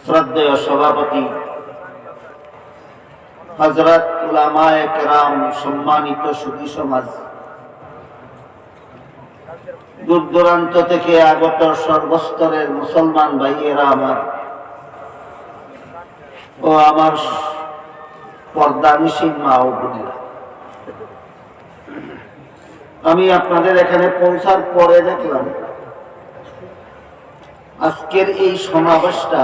শ্রদ্ধেয় সভাপতি হযরত উলামায়ে কেরাম, সম্মানিত সুধী সমাজ, দূর দূরান্ত থেকে আগত সর্বস্তরের মুসলমান ভাইয়েরা আমার ও আমার পর্দানিশীন মা ও বোনেরা, আমি আপনাদের এখানে পৌঁছার পরে দেখলাম আজকের এই সমাবেশটা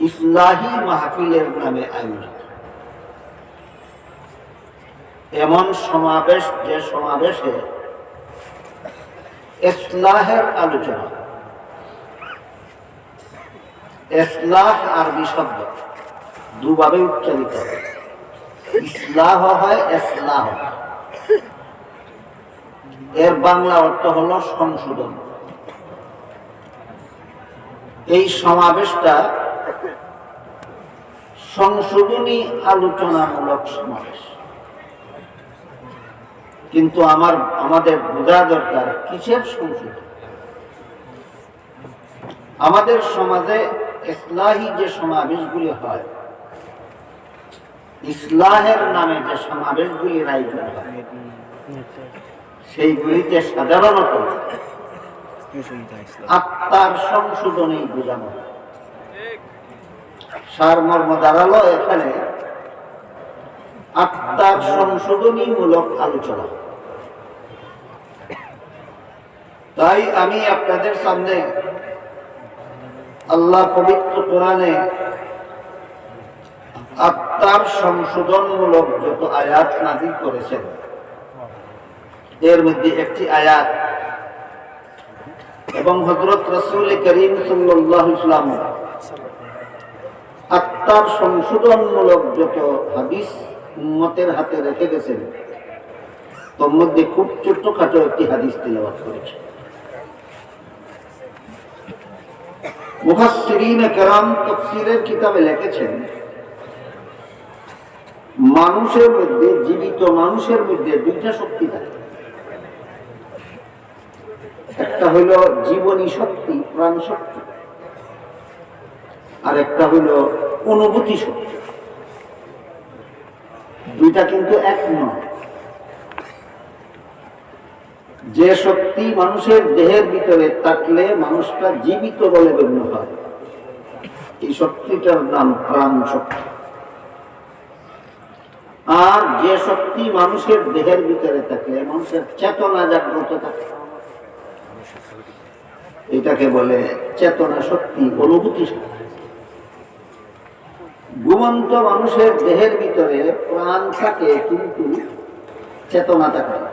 ইসলাহি মাহফিলের নামে আয়োজিত। এমন সমাবেশ যে সমাবেশে ইসলাহের আলোচনা। ইসলাহ আরবি শব্দ, দুভাবে উচ্চারিত হয়, ইসলাহ হয়, ইসলাহ। এর বাংলা অর্থ হলো সংশোধন। এই সমাবেশটা সংশোধনী আলোচনামূলক সমাবেশ, কিন্তু আমাদের বোঝা দরকার কিসের সংশোধন। আমাদের সমাজে ইসলাহি যে সমাবেশগুলি হয়, ইসলাহের নামে যে সমাবেশগুলির আয়োজন হয়, সেইগুলিতে সাধারণত আত্মার সংশোধনী বোঝানো হয়। সারমর্ম দাঁড়ালো এখানে আত্মার সংশোধনী মূলক আলোচনা। তাই আমি আপনাদের সামনে আল্লাহ পবিত্র কোরআনে আত্মার সংশোধন মূলক যত আয়াত নাযিল করেছেন, এর মধ্যে একটি আয়াত এবং হযরত রাসূল করিম সাল্লাল্লাহু আলাইহি ওয়াসাল্লাম আত্মার সংশোধন মূলক যত হাদিস উম্মতের হাতে রেখে গেছেন, তোর মধ্যে খুব ছোট্টখাটো একটি হাদিস তিলাওয়াত করেছে। মুফাসসিরিনে কেরাম তাফসীরের কিতাবে লিখেছেন, মানুষের মধ্যে, জীবিত মানুষের মধ্যে দুইটা শক্তি থাকে। একটা হলো জীবনী শক্তি, প্রাণ শক্তি, আর একটা হলো অনুভূতি শক্তি। দুইটা কিন্তু এক নয়। যে শক্তি মানুষের দেহের ভিতরে থাকলে মানুষটা জীবিত বলে গণ্য হয়, এই শক্তিটার নাম প্রাণ শক্তি। আর যে শক্তি মানুষের দেহের ভিতরে থাকলে মানুষের চেতনা জাগ্রত থাকে, এটাকে বলে চেতনা শক্তি, অনুভূতি শক্তি। ঘুমন্ত মানুষের দেহের ভিতরে প্রাণ থাকে কিন্তু চেতনা থাকে না।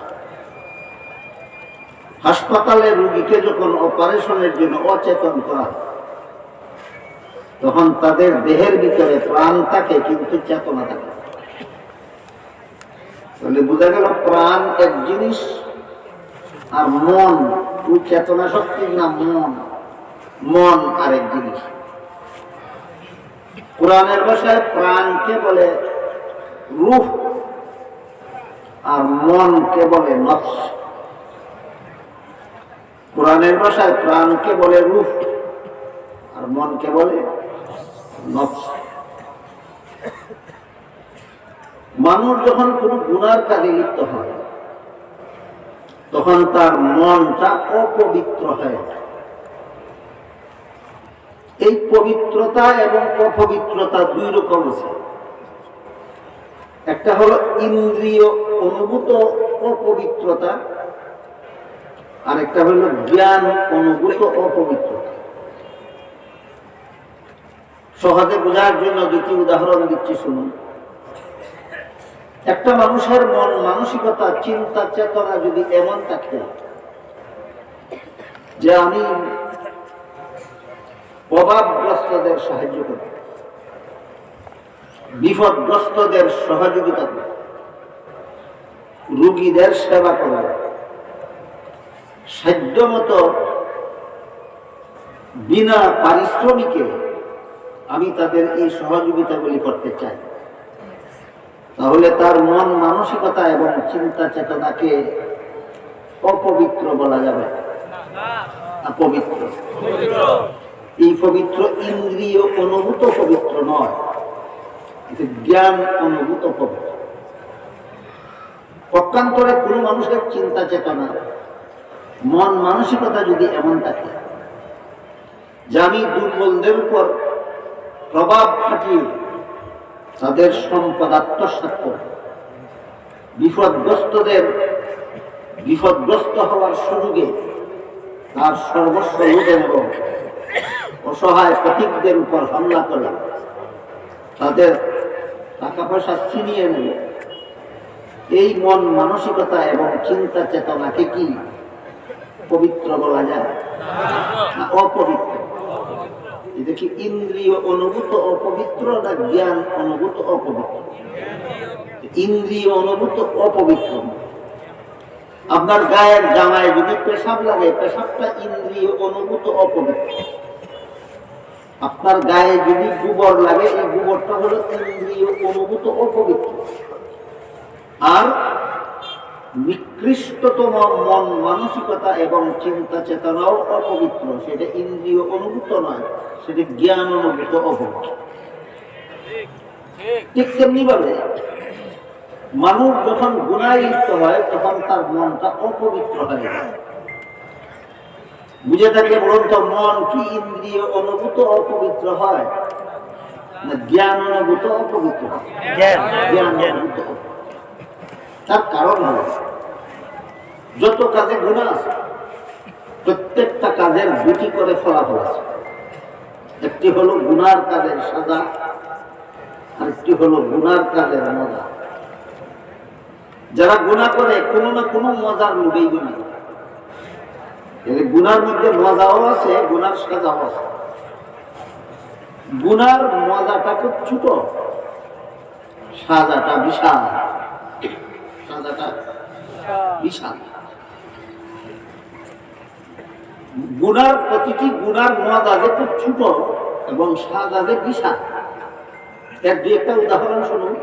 হাসপাতালে রোগীকে যখন অপারেশনের জন্য অচেতন করা হয়, তখন তাদের দেহের ভিতরে প্রাণ থাকে কিন্তু চেতনা থাকে না। তাহলে বোঝা গেল প্রাণ এক জিনিস আর মন, ওই চেতনা শক্তির নাম মন, মন আরেক জিনিস। কোরআনের ভাষায় প্রাণকে বলে রূহ আর মনকে বলে নফস। কোরআনের ভাষায় প্রাণকে বলে রূহ আর মনকে বলে নফস। মানুষ যখন কোন গুনার কাজে লিপ্ত হয়, তখন তার মনটা অপবিত্র হয়ে যায়। এই পবিত্রতা এবং অপবিত্রতা দুই রকম আছে। একটা হলো ইন্দ্রিয় অনুভূত অপবিত্রতা, আর একটা হলো জ্ঞান অনুভূত অপবিত্রতা। সহজে বোঝার জন্য দুটি উদাহরণ দিচ্ছি, শুনুন। একটা মানুষের মন মানসিকতা, চিন্তা, চেতনা যদি এমন থাকে যে আমি অভাবগ্রস্তদের সাহায্য করব, বিপদগ্রস্তদের সহযোগিতা করব, রোগীদের সেবা করব, সাধ্যমতো বিনা পারিশ্রমিকে আমি তাদের এই সহযোগিতাগুলি করতে চাই, তাহলে তার মন মানসিকতা এবং চিন্তা চেতনাকে অপবিত্র বলা যাবে। না পবিত্র? এই পবিত্র ইন্দ্রিয় অনুভূত পবিত্র নয়, জ্ঞান অনুভূত পবিত্র। পক্ষান্তরে কোন মানুষের চিন্তা চেতনা, মন মানসিকতা যদি এমন থাকে যে আমি দুর্বলদের উপর প্রভাব খাটিয়ে তাদের সম্পদ আত্মসাৎ করব, বিপদগ্রস্তদের বিপদগ্রস্ত হওয়ার সুযোগে তার সর্বস্ব লুটে নেব, অসহায় পথিকদের উপর হামলা করে তাদের টাকা পয়সা ছিনিয়ে নেব, এই মন মানসিকতা এবং চিন্তা চেতনাকে কি পবিত্র বলা যায় না অপবিত্র? এটা কি ইন্দ্রিয় অনুভূত অপবিত্র না জ্ঞান অনুভূত অপবিত্র? ইন্দ্রিয় অনুভূত অপবিত্র। আপনার গায়ের জামায় যদি পেশাব লাগে, পেশাবটা ইন্দ্রিয় অনুভূত অপবিত্র। আপনার গায়ে যদি গোবর লাগে, এই গোবরটা হলো ইন্দ্রিয় অনুভূত অপবিত্র। আর নিকৃষ্টতম মন মানসিকতা এবং চিন্তা চেতনাও অপবিত্র, সেটা ইন্দ্রিয় অনুভূত নয়, সেটা জ্ঞান অনুভূত অপবিত্র। ঠিক তেমনি ভাবে মানুষ যখন গুনাহে লিপ্ত হয় তখন তার মনটা অপবিত্র হয়ে যায়। বুঝে থাকলে বলুন তো, মন কি ইন্দ্রিয় অনুভূত অপবিত্র হয় না জ্ঞান অনুভূত অপবিত্র হয়? জ্ঞান অনুভূত। তার কারণ হল যত কাজে গুনাহ আছে প্রত্যেকটা কাজের দুটি করে ফলাফল আছে। একটি হলো গুনার কাজের সাজা, আর একটি হলো গুনার কাজের মজা। যারা গুনাহ করে কোনো না কোনো মজার লোভেই গুনাহ করে। গুনার মধ্যে মজাও আছে, গুনার সাজাও আছে। গুনার মজাটা খুব ছোট, সাজাটা বিশাল। সাজাটা বিশাল। গুনার প্রতিটি গুনার মজা যে খুব ছোট এবং সাজা যে বিশাল। এর দুই একটা উদাহরণ শুনুন।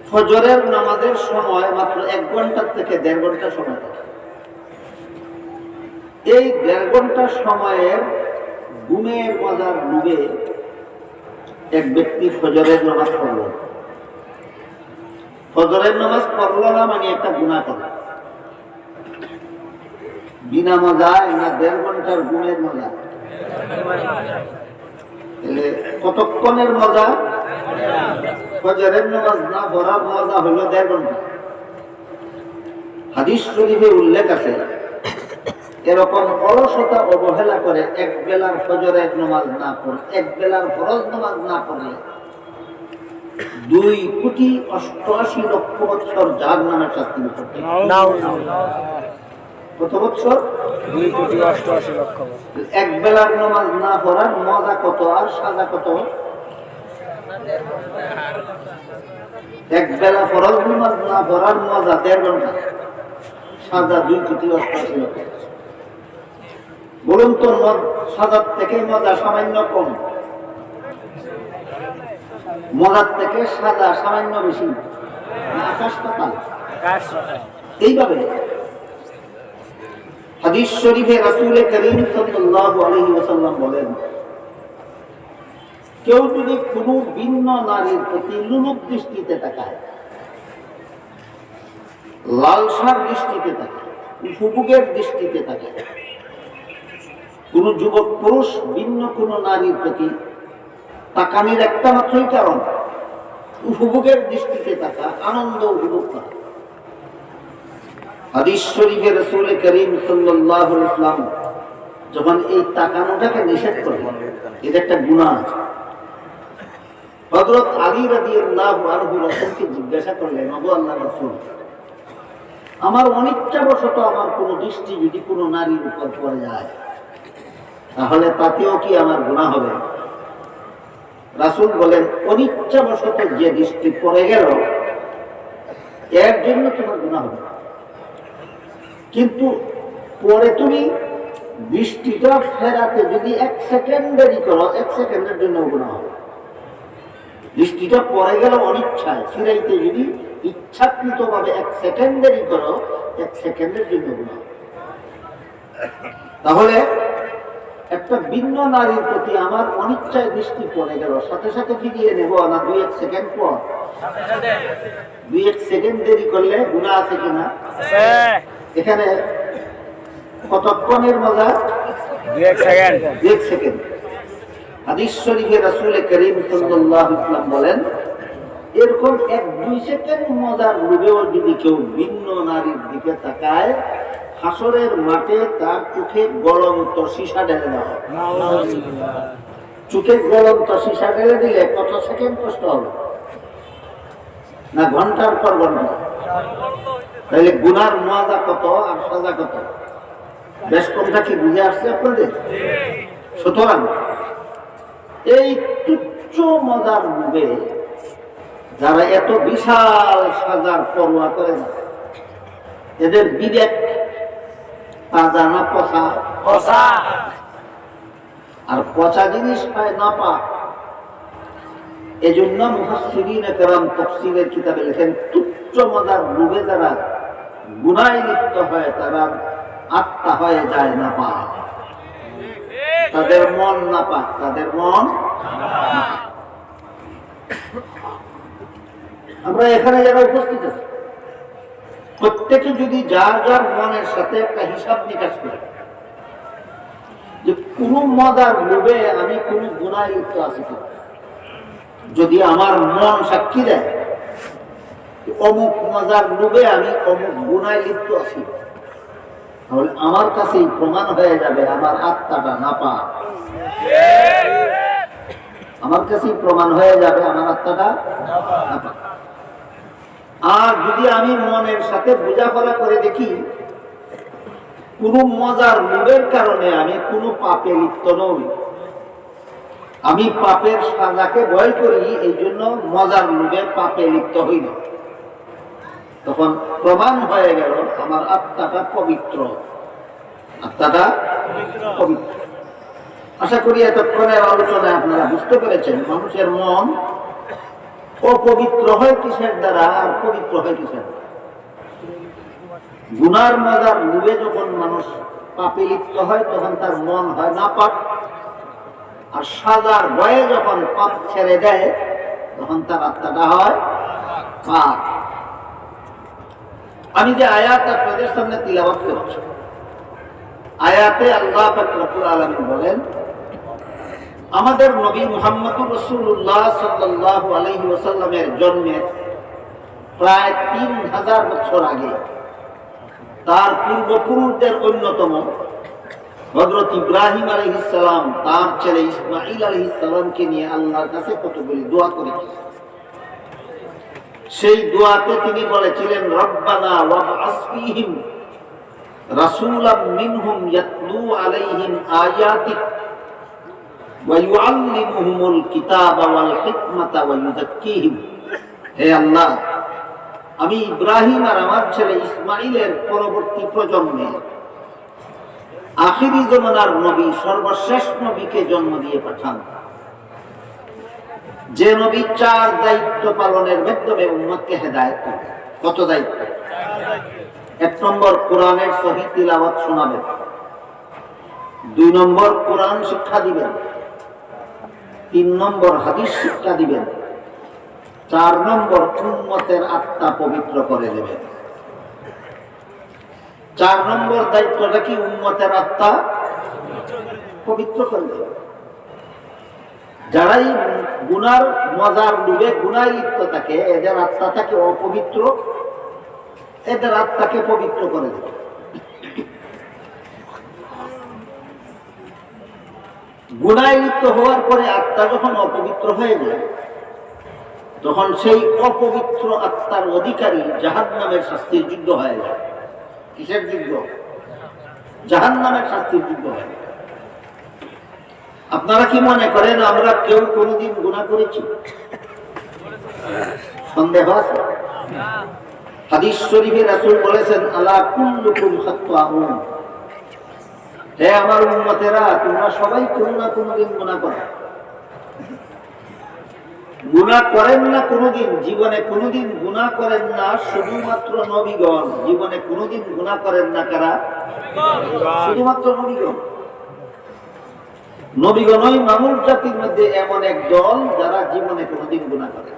ফজরের নামাজের সময় মাত্র 1 ঘন্টা থেকে 1.5 ঘন্টা সময় থাকে। এই 1.5 ঘন্টা সময়ের ঘুমের মজার ডুবে এক ব্যক্তি ফজরের নামাজ পড়ল। ফজরের নামাজ পড়ল না মানে একটা গুনাহ করল। বিনা মজায় না 1.5 ঘন্টার ঘুমের মজা? কতক্ষণের মজা? ফজরের নামাজ না পড়ার মজা হলো 1.5 ঘন্টা। হাদিস শরীফে উল্লেখ আছে, এরকম অলসতা অবহেলা করে এক বেলার ফজরের নামাজ না পড়ে, এক বেলার ফরজ নামাজ না পড়লে 2,88,00,000 বছর জাহান্নামের শাস্তি করতে। কত বছর? 2,88,00,000। এক বেলার নামাজ না পড়ার মজা কত আর সাজা কত? এক বেলা ফরজ নামাজ না পড়ার মজা 1.5 ঘন্টা, সাজা 2,88,00,000। বলুন তো, সাজার থেকে মজা সামান্য কম, মজার থেকে সাজা সামান্য বেশি? আকাশ পাতাল। এইভাবে হাদিস শরীফে রাসূল করিম সাল্লাল্লাহু আলাইহি ওয়াসাল্লাম বলেন, কেউ যদি কোনো ভিন্ন নারীর প্রতি লোলুপ দৃষ্টিতে তাকায়, লালসার দৃষ্টিতে তাকায়, উপভোগের দৃষ্টিতে তাকায়, কোন যুবক পুরুষ ভিন্ন কোন নারীর প্রতি তাকানির একটা মাত্রই কারণ উপভোগের দৃষ্টিতে তাকা, আনন্দ উপভোগ করা। হাদিস শরীফে রাসূল করিম সাল্লাল্লাহু আলাইহি ওয়াসাল্লাম যখন এই তাকানোটাকে নিষেধ করলেন, এটা একটা গুনাহ। হযরত আলী রাদিয়াল্লাহু আনহু রাসূলকে জিজ্ঞাসা করলেন, ওগো আল্লাহর রাসূল, আমার অনিচ্ছাবশত আমার কোনো দৃষ্টি যদি কোনো নারীর উপর পড়ে যায় তাহলে তাতেও কি আমার গুনাহ হবে? রাসূল বলেন, অনিচ্ছাবশত যে দৃষ্টি পড়ে গেল এর জন্য তোমার গুনাহ হবে, কিন্তু পরে তুমি দৃষ্টিটা ফেরাতে যদি 1 সেকেন্ড দেরি করো, 1 সেকেন্ডের জন্য গুনাহ হবে। দৃষ্টিটা পড়ে গেল অনিচ্ছায়, ফিরাইতে যদি ইচ্ছাকৃতভাবে 1 সেকেন্ড দেরি করো, 1 সেকেন্ডের জন্য গুনাহ হবে। তাহলে একটা ভিন্ন নারীর প্রতি আমার অনিচ্ছায় দৃষ্টি পড়ে গেল, সাথে সাথে ফিরিয়ে নেব না 2-1 সেকেন্ড পর? 2-1 সেকেন্ড দেরি করলে গুনাহ আছে কিনা? এখানে কতক্ষণের মজা? 2-1 সেকেন্ড। 2-1 সেকেন্ড। হাদিস শরীফে রাসূল করিম সাল্লাল্লাহু আলাইহি ওয়াসাল্লাম বলেন, এরকম 1-2 সেকেন্ড মজার লোভেও যদি কেউ ভিন্ন নারীর দিকে তাকায়, হাসরের মাঠে তার চোখে গলন্ত সীসা ঢেলে দেওয়া। চোখে গলন্ত সীসা ঢেলে দিলে কত সেকেন্ড কষ্ট হবে? না ঘন্টার পর ঘন্টা? তাহলে গুনার মজা কত আর সাজা কত? বেশ কমটা কি বুঝে আসছে আপনাদের? সুতরাং এই তুচ্ছ মজার লোভে যারা এত বিশাল সাজার পরোয়া করে না, এদের বিবেক তাজা না পচা? পচা। আর পচা জিনিস পায় না পা। এজন্য মুফাসসিরিন কেরাম তাফসীরের কিতাবে লেখেন, তুচ্ছ মজার লোভে যারা গুনাহে লিপ্ত হয় তারা আত্মা হয়ে যায় না পা, তাদের মন না পা, তাদের মন। আমরা এখানে যারা উপস্থিত আছি প্রত্যেকে যদি যার যার মনের সাথে একটা হিসাব নিকাশ করে যে কোন মজার লোভে আমি কোন গুনাহে লিপ্ত আছি কিনা, যদি আমার মন সাক্ষী দেয় অমুক মজার লোভে আমি অমুক গুনাহে লিপ্ত আছি, তাহলে আমার কাছেই প্রমাণ হয়ে যাবে আমার আত্মাটা নাপাক। আমার কাছেই প্রমাণ হয়ে যাবে আমার আত্মাটা নাপাক। আর যদি আমি মনের সাথে বোঝাপড়া করে দেখি কোন মজার লোভের কারণে আমি কোন পাপে লিপ্ত নই, আমি পাপের সাজাকে ভয় করি, এই জন্য মজার লোভে পাপে লিপ্ত হই না, তখন প্রমাণ হয়ে গেল আমার আত্মাটা পবিত্র। আত্মাটা পবিত্র। আশা করি এতক্ষণের আলোচনায় আপনারা বুঝতে পেরেছেন মানুষের মন অপবিত্র হয় কিসের দ্বারা আর পবিত্র হয় কিসের দ্বারা। গুনার মজার লোভে যখন মানুষ পাপে লিপ্ত হয় তখন তার মন হয় নাপাক, আর সাজার ভয়ে যখন পাপ ছেড়ে দেয় তখন তার আত্মাটা হয় পাক। আমি যে আয়াত আপনাদের সামনে তিলাওয়াত করছি, আয়াতে আল্লাহ পাক রব্বুল আলামিন বলেন, আমাদের নবী মুহাম্মদুর রাসূলুল্লাহ সাল্লাল্লাহু আলাইহি ওয়াসাল্লামের জন্মের প্রায় 3000 বছর আগে তার পূর্বপুরুষদের অন্যতম হযরত ইব্রাহিম আলাইহিস সালাম তার ছেলে ইসমাঈল আলাইহিস সালামকে নিয়ে আল্লাহর কাছে কতগুলি দোয়া করেছিলেন। সেই দোয়াতে তিনি বলেছিলেন, রব্বানা ওয়াবআস ফীহিম রাসূলাম মিনহুম ইয়াতলু আলাইহিম আয়াতিক ওয়া ইউআল্লিমুহুমুল কিতাবা ওয়াল হিকমাতা ওয়া ইউযাক্কিহিম। হে আল্লাহ, আমি ইব্রাহিম আর আমার ছেলে ইসমাঈলের পরবর্তী প্রজন্মে আখিরি জামানার নবী, সর্বশেষ নবীকে জন্ম দিয়ে পাঠান, যে নবী 4 দায়িত্ব পালনের মাধ্যমে উম্মতকে হেদায়েত করবে। কত দায়িত্ব? 1 নম্বর কোরআনের সহিহ তিলাওয়াত শোনাবেন, 2 নম্বর কোরআন শিক্ষা দিবেন, 3 নম্বর হাদিস শিক্ষা দিবেন, 4 নম্বর উম্মতের আত্মা পবিত্র করে দেবেন। 4 নম্বর দায়িত্বটা কি? উম্মতের আত্মা পবিত্র করে দেবেন। যারাই গুনার মজার লোভে গুনায় লিপ্ত থাকে, এদের আত্মা থাকে অপবিত্র, এদের আত্মাকে পবিত্র করে দেবে। গুনায় লিপ্ত হওয়ার পরে আত্মা যখন অপবিত্র হয়ে যায়, তখন সেই অপবিত্র আত্মার অধিকারী জাহান্নামের শাস্তির যোগ্য হয়ে যায়। কিসের যোগ্য? জাহান্নামের শাস্তির যোগ্য হয়ে যায়। আপনারা কি মনে করেন আমরা কেউ কোনদিন গুনাহ করেছি? সন্দেহ আছে? হাদিস শরীফে রাসূল বলেছেন, আলা কুল্লুকুম খাত্তাউন, হে আমার উম্মতেরা, তোমরা সবাই কোনো না কোনোদিন গুনাহ করো। গুনাহ করেন না কোনোদিন, জীবনে কোনোদিন গুনাহ করেন না শুধুমাত্র নবীগণ। জীবনে কোনোদিন গুনাহ করেন না কারা? শুধুমাত্র নবীগণ। নবীগণই মানুষ জাতির মধ্যে এমন এক দল যারা জীবনে কোনোদিন গুনাহ করে।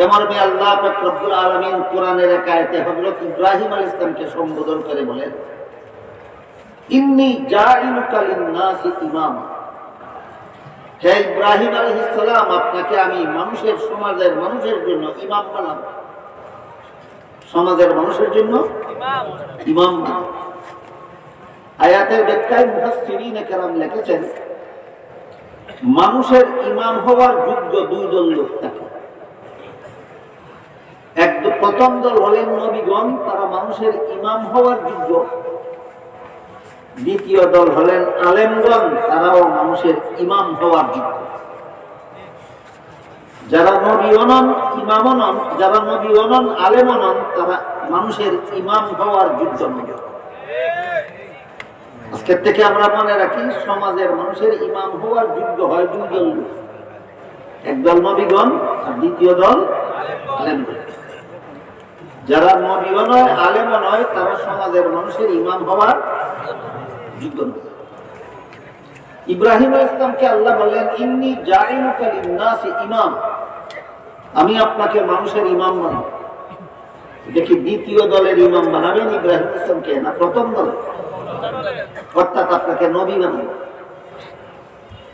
এমন আল্লাহ পাক রব্বুল আলামিন কোরআনের এক আয়াতে হযরত ইব্রাহিম আলাইহিস সালামকে সম্বোধন করে বলেন, ইন্নী জাইলুকা লিন-নাসি ইমামা। হে ইব্রাহিম আলাইহিস সালাম, আপনাকে আমি মানুষের সমাজের মানুষের জন্য ইমাম বানাবো। সমাজের মানুষের জন্য ইমাম বানাবো। আয়াতের ব্যাখ্যায় মুফাসসিরিনে কেরাম লিখেছেন, মানুষের ইমাম হওয়ার যোগ্য দুই দল লোক থাকে। প্রথম দল হলেন নবীগণ, তারা মানুষের ইমাম হওয়ার যোগ্য। দ্বিতীয় দল হলেন আলেমগণ, তারাও মানুষের ইমাম হওয়ার যোগ্য। যারা নবী অনন, ইমাম অনন, যারা নবী অনন, আলেম অনন, তারা মানুষের ইমাম হওয়ার যোগ্য নয়। আজকের থেকে আমরা মনে রাখি, সমাজের মানুষের ইমাম হওয়ার যোগ্য হয় দুই দল, একদল নবীগণ আর দ্বিতীয় দল আলেমগণ। যারা নবীও নয়, আলেমও নয়, তারা সমাজের মানুষের ইমাম হওয়ার যোগ্য নয়। ইব্রাহিম আলাইহিস সালামকে আল্লাহ বললেন, ইন্নী জাইলুকা লিন-নাসি ইমাম, আমি আপনাকে মানুষের ইমাম বানাবো। দেখি দ্বিতীয় দলের ইমাম বানাবেন ইব্রাহিম আলাইহিস সালামকে, না প্রথম দল? অর্থাৎ আপনাকে নবী বানাবো।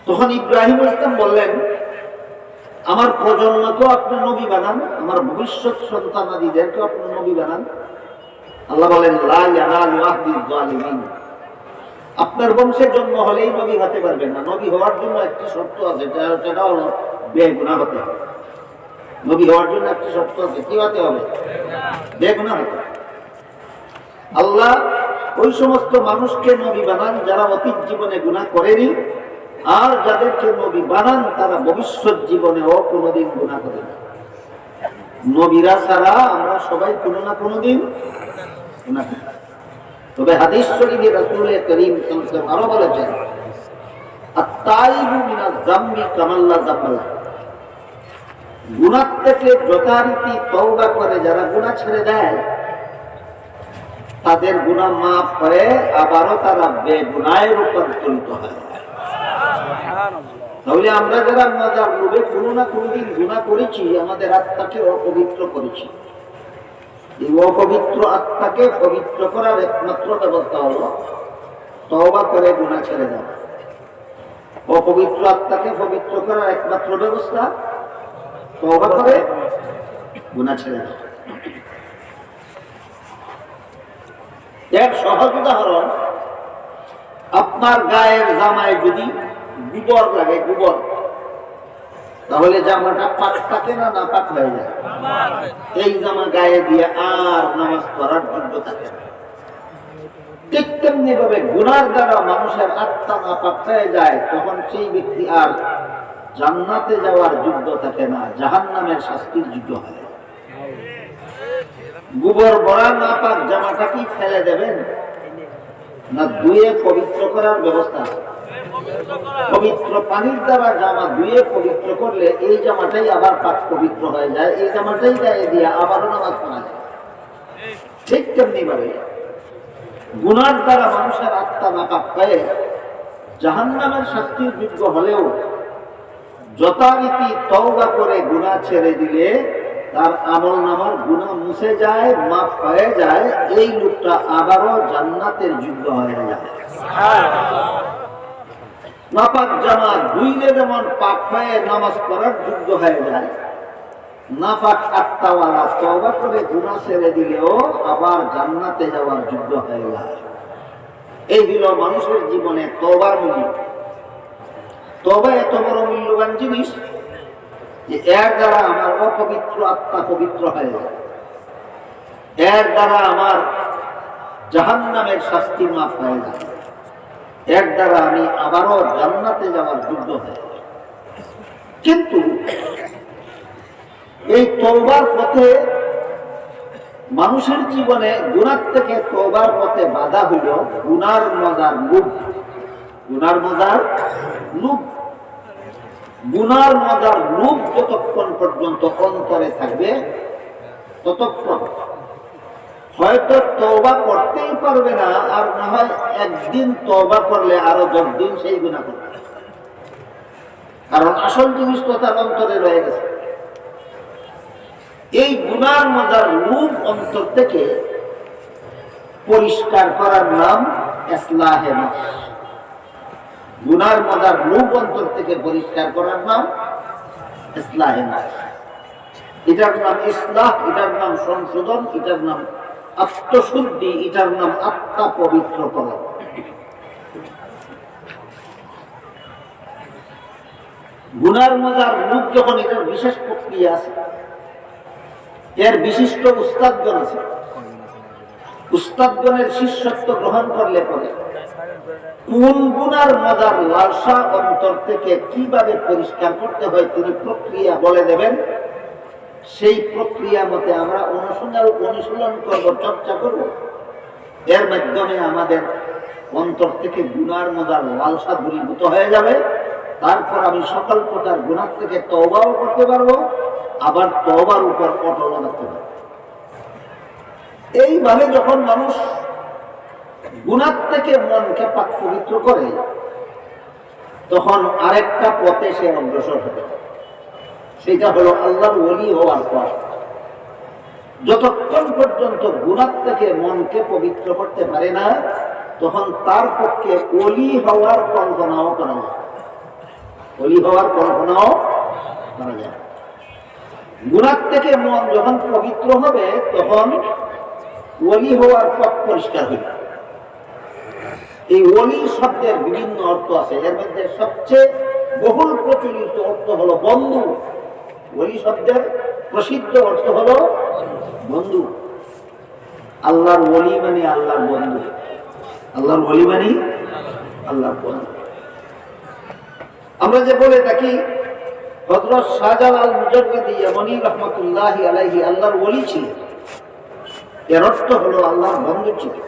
তখন ইব্রাহিম আলাইহিস সালাম বললেন, আমার প্রজন্মকে আপনি নবী বানান, আমার ভবিষ্যৎ সন্তানাদিদেরকে আপনি নবী বানান। আল্লাহ বলেন, লা ইয়ানালু আহদিজ জালিমিন, আপনার বংশে জন্ম হলেই নবী হতে পারবেন না। নবী হওয়ার জন্য একটি শর্ত আছে, সেটা হলো বেগুনাহ হতে হবে। নবী হওয়ার জন্য একটি শর্ত আছে, কি হতে হবে? বেগুনাহ হতে হবে। আল্লাহ ওই সমস্ত মানুষকে নবী বানান যারা অতীত জীবনে গুনাহ করেনি, আর যাদেরকে নবী বানান তারা ভবিষ্যৎ জীবনেও কোনোদিন গুনাহ করে না। নবীরা ছাড়া আমরা সবাই কোনো না কোনোদিন গুনাহ করি। তবে হাদিস শরীফে রাসূল করিম সাল্লাল্লাহু আলাইহি ওয়াসাল্লাম আরো বলেছেন, আত-তাইবু মিনাজ যামবি কামাল্লা যামবালা, গুনাহ থেকে যথারীতি তওবা করে যারা গুনাহ ছেড়ে দেয়, তাদের গুনাহ মাফ হয়ে আবারও তারা বেগুনাহে রূপান্তরিত হয়। তাহলে আমরা যারা মজার লোভে কোনো না কোনোদিন গুনাহ করেছি, আমাদের আত্মাকে অপবিত্র করেছি। এই অপবিত্র আত্মাকে পবিত্র করার একমাত্র ব্যবস্থা হলো তওবা করে গুনাহ ছেড়ে দেওয়া। অপবিত্র আত্মাকে পবিত্র করার একমাত্র ব্যবস্থা তওবা করে গুনাহ ছেড়ে দেওয়া। এর সহজ উদাহরণ, আপনার গায়ের জামায় যদি গোবর লাগে, গোবর, তাহলে জামাটা পাক থাকে না নাপাক হয়ে যায়? এই জামা গায়ে দিয়ে আর নামাজ পড়ার যোগ্য থাকে না। ঠিক তেমনি ভাবে গুনার দ্বারা মানুষের আত্মা নাপাক হয়ে যায়, তখন সেই ব্যক্তি আর জান্নাতে যাওয়ার যোগ্য থাকে না, জাহান্নামের শাস্তির যোগ্য হয়। গোবর ভরা নাপাক জামাটা কি ফেলে দেবেন, না ধুয়ে পবিত্র করার ব্যবস্থা আছে? পবিত্র পানির দ্বারা জামা ধুয়ে পবিত্র করলে এই জামাটাই আবার পাক পবিত্র হয়ে যায়, এই জামাটাই গায়ে দিয়ে আবারও নামাজ পড়া যায়। ঠিক তেমনি ভাবে গুনার দ্বারা মানুষের আত্মা নাপাক হয়ে জাহান্নামের শাস্তির যোগ্য হলেও যথারীতি তওবা করে গুনাহ ছেড়ে দিলে তার আমলনামার গুনাহ মুছে যায়, মাফ হয়ে যায়, এই লোকটা আবারও জান্নাতের যোগ্য হয়ে যায়। নাপাক জামা ধুইলে যেমন পাক হয়ে নামাজ পড়ার যোগ্য হয়ে যায়, নাপাক আত্মাওয়ালা তওবা করে গুনাহ ছেড়ে দিলেও আবার জান্নাতে যাওয়ার যোগ্য হয়ে যায়। এই হলো মানুষের জীবনে তওবার মূল্য। তওবা এত বড় মূল্যবান জিনিস যে এর দ্বারা আমার অপবিত্র আত্মা পবিত্র হয়ে যায়, এর দ্বারা আমার জাহান্নামের শাস্তি মাফ হয়ে যায়, এর দ্বারা আমি আবারও জান্নাতে যাওয়ার যোগ্য হয়ে যায়। কিন্তু এই তওবার পথে মানুষের জীবনে গুনাহ থেকে তওবার পথে বাধা হইল গুনার মজার লোভ। গুনার মজার লোভ। গুনার মজার রূপ যতক্ষণ পর্যন্ত অন্তরে থাকবে ততক্ষণ হয়তো তওবা করতেই পারবে না, আর না হয় একদিন তওবা করলে আরো 10 দিন সেই গুনাহ করবে, কারণ আসল জিনিস তো তার অন্তরে রয়ে গেছে। এই গুনার মজার রূপ অন্তর থেকে পরিষ্কার করার নাম ইসলাহে নফস। গুনার মজার রূপ অন্তর থেকে পরিষ্কার করার নাম ইসলাহে নফস। এটার নাম ইসলাহ, এটার নাম সংশোধন, এটার নাম আত্মশুদ্ধি, এটার নাম আত্মা পবিত্র করা। গুনার মজার রূপ যখন, এটার বিশেষ প্রক্রিয়া আছে, এর বিশিষ্ট উস্তাদগণ আছে। উস্তাদগণের শিষ্যত্ব গ্রহণ করলে পরে কোন গুনার মজার লালসা অন্তর থেকে কিভাবে পরিষ্কার করতে হয় তিনি প্রক্রিয়া বলে দেবেন। সেই প্রক্রিয়া মতে আমরা অনুশীলন করব, চর্চা করব। এর মাধ্যমে আমাদের অন্তর থেকে গুনার মজার লালসা দূরীভূত হয়ে যাবে। তারপর আমি সকল প্রকার গুনাহ থেকে তওবাও করতে পারবো, আবার তওবার উপর অটল থাকতে পারবো। এইভাবে যখন মানুষ গুনাহ থেকে মনকে পাক পবিত্র করে, তখন আরেকটা পথে সে অগ্রসর হবে। সেটা হলো আল্লাহর ওলি হওয়ার পর। যতক্ষণ পর্যন্ত গুনাহ থেকে মনকে পবিত্র করতে পারে না, তখন তার পক্ষে ওলি হওয়ার কল্পনাও করা যায়। ওলি হওয়ার কল্পনাও করা যায়। গুনাহ থেকে মন যখন পবিত্র হবে, তখন ওলি হওয়ার পথ পরিষ্কার হবে। এই ওলি শব্দের বিভিন্ন অর্থ আছে, এর মধ্যে সবচেয়ে বহুল প্রচলিত অর্থ হলো বন্ধু। ওলি শব্দের প্রসিদ্ধ অর্থ হলো বন্ধু। আল্লাহর ওলি মানে আল্লাহর বন্ধু। আল্লাহর ওলি মানে আল্লাহর বন্ধু। আমরা যে বলে থাকি হযরত শাহজালাল মুজাদ্দিদি ইয়ামানি রাহমাতুল্লাহি আলাইহি আল্লাহর ওলি ছিলেন, এর অর্থ হলো আল্লাহর বন্ধু ছিলেন।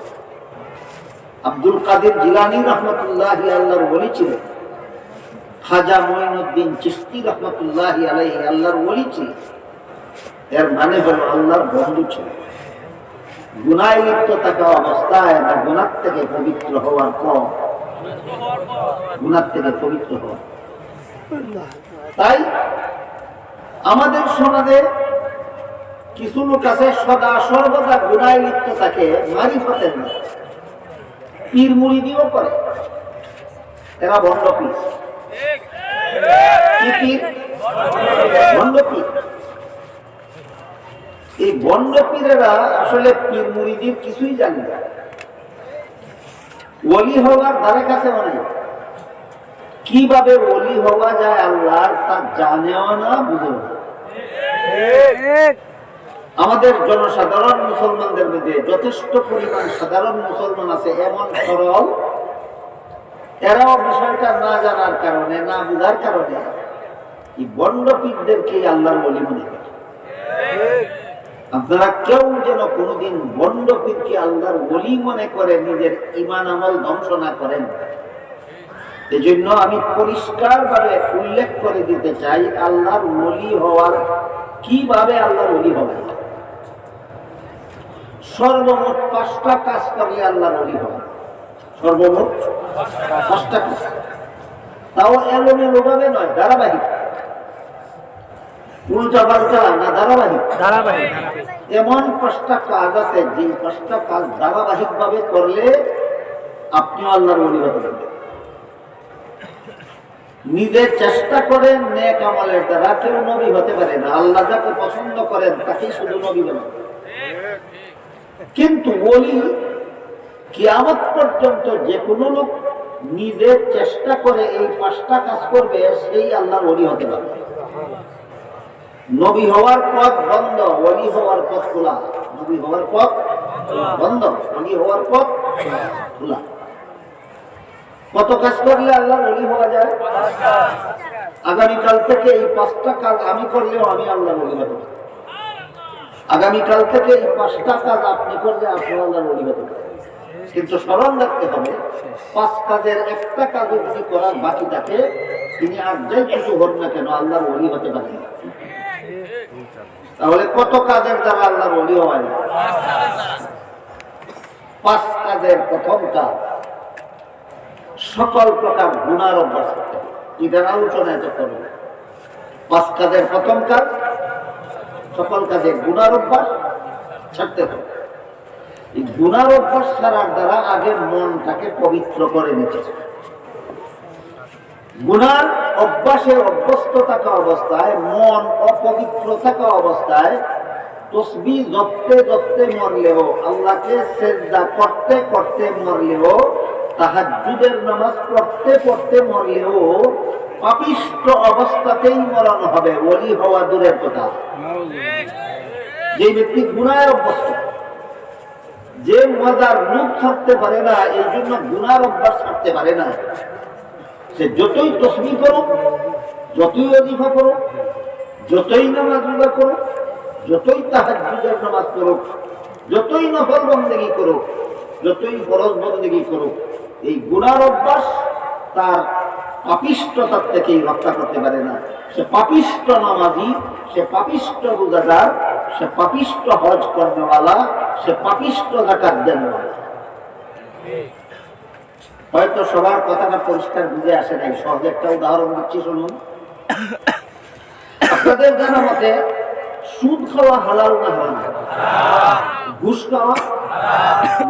আব্দুল কাদের জিলানী রাহমাতুল্লাহি আল্লাহর ওলি ছিলেন। খাজা মুঈনুদ্দিন চিশতি রাহমাতুল্লাহি আলাইহি আল্লাহর ওলি ছিলেন। এর মানে হলো আল্লাহর বন্ধু ছিলেন। গুনাহে লিপ্ত থাকা অবস্থায় না গুনাহ থেকে পবিত্র হওয়ার পর, গুনাহ থেকে পবিত্র হওয়া। তাই আমাদের সমাজে কিছু লোক আছে সদা সর্বদা গুনাহে লিপ্ত থাকে, মারিফতের না, পীর মুরিদিও করে। এরা ভণ্ড পীর। কি পীর? ভণ্ড পীর। এই ভণ্ড পীরেরা আসলে পীর মুরিদির কিছুই জানে না। ওলি হওয়ার ধারে কাছে মানে কিভাবে ওলি হওয়া যায় আল্লাহর, তা জানেও না, বুঝেও না। আমাদের জনসাধারণ মুসলমানদের মধ্যে যথেষ্ট পরিমাণ সাধারণ মুসলমান আছে এমন সরল, এরাও বিষয়টা না জানার কারণে, না বুঝার কারণে এই ভণ্ড পীরদেরকে আল্লাহর ওলি মনে করে। আপনারা কেউ যেন কোনোদিন ভণ্ড পীরকে আল্লাহর ওলি মনে করে নিজের ঈমান আমল ধ্বংস না করেন। এই জন্য আমি পরিষ্কার ভাবে উল্লেখ করে দিতে চাই আল্লাহর ওলি হওয়ার কিভাবে আল্লাহর ওলি হবে। সর্বমোট 5টা কাজ করলে আল্লাহর ওলি হবে। সর্বমোট 5টা কাজ, তাও এলোমেলো ভাবে নয়, ধারাবাহিক। উল্টা পাল্টা না, ধারাবাহিক। ধারাবাহিক এমন 5টা কাজ আছে, যে 5টা কাজ ধারাবাহিক ভাবে করলে আপনি আল্লাহর ওলি হতে পারবেন। নিজে চেষ্টা করেন নেক আমলের দ্বারা, কেউ নবী হতে পারে না। আল্লাহ যাকে পছন্দ করেন তাকেই শুধু নবী বলেন। কিন্তু ওলি কিয়ামত পর্যন্ত যে কোনো লোক নিজে চেষ্টা করে এই 5টা কাজ করবে, সেই আল্লাহর ওলি হতে পারবে। নবী হওয়ার পথ বন্ধ, ওলি হওয়ার পথ খোলা। নবী হওয়ার পথ বন্ধ, ওলি হওয়ার পথ খোলা। কত কাজ করলে আল্লাহর ওলি হওয়া যায়? আগামীকাল থেকে এই 5টা কাজ আমি করলেও আমি আল্লাহর ওলি হতে পারি। আগামীকাল থেকে এই 5টা কাজ আপনি করলে আপনি আল্লাহর ওলি হতে পারেন। কিন্তু স্মরণ রাখতে হবে 5 কাজের একটা কাজ যদি করার বাকি থাকে তিনি আর যাই কিছু হোক না কেন আল্লাহর ওলি হতে পারেন না। তাহলে কত কাজের দ্বারা আল্লাহর ওলি হয় না? 5 কাজের প্রথম কাজ সকল প্রকার গুনার অভ্যাস করতে হবে। এটার আলোচনা এত করবে। 5 কাজের প্রথম কাজ সকল কাজে গুনার অভ্যাস ছাড়তে হবে। এই গুনার অভ্যাস ছাড়ার দ্বারা আগে মনটাকে পবিত্র করে নিতে হবে। গুনার অভ্যাসে অভ্যস্ত থাকা অবস্থায় মন অপবিত্র থাকা অবস্থায় তসবিহ জপতে জপতে মরলেও আল্লাহকে সিজদা করতে করতে মরলেও তাহাজ্জুদের নামাজ পড়তে পড়তে মরলেও পাপিষ্ঠ অবস্থাতেই মরণ হবে। ওলি হওয়া দূরের কথা। যে ব্যক্তি গুনায় অভ্যস্ত, যে মজার রূপ ছাড়তে পারে না, এই জন্য গুনার অভ্যাস ছাড়তে পারে না, সে যতই তসবিহ করুক, যতই ওয়াজিফা করুক, যতই নামাজ রোজা করুক, যতই তাহাজ্জুদের নামাজ করুক, যতই নফল বন্দেগী করুক, যতই ফরজ বন্দেগী করুক, এই গুনার অভ্যাস তার পাপিষ্ঠতার থেকেই রক্ষা করতে পারে না। সে পাপিষ্ঠ নামাজি, সে পাপিষ্ঠ রোজাদার, সে পাপিষ্ঠ হজ কর্মওয়ালা, সে পাপিষ্ঠ যাকাত দেনওয়ালা। হয়তো সবার কথাটা পরিষ্কার বুঝে আসে নাই। সহজ একটা উদাহরণ দিচ্ছি, শুনুন। আপনাদের জানা মতে সুদ খাওয়া হালাল না হারাম? ঘুষ খাওয়া,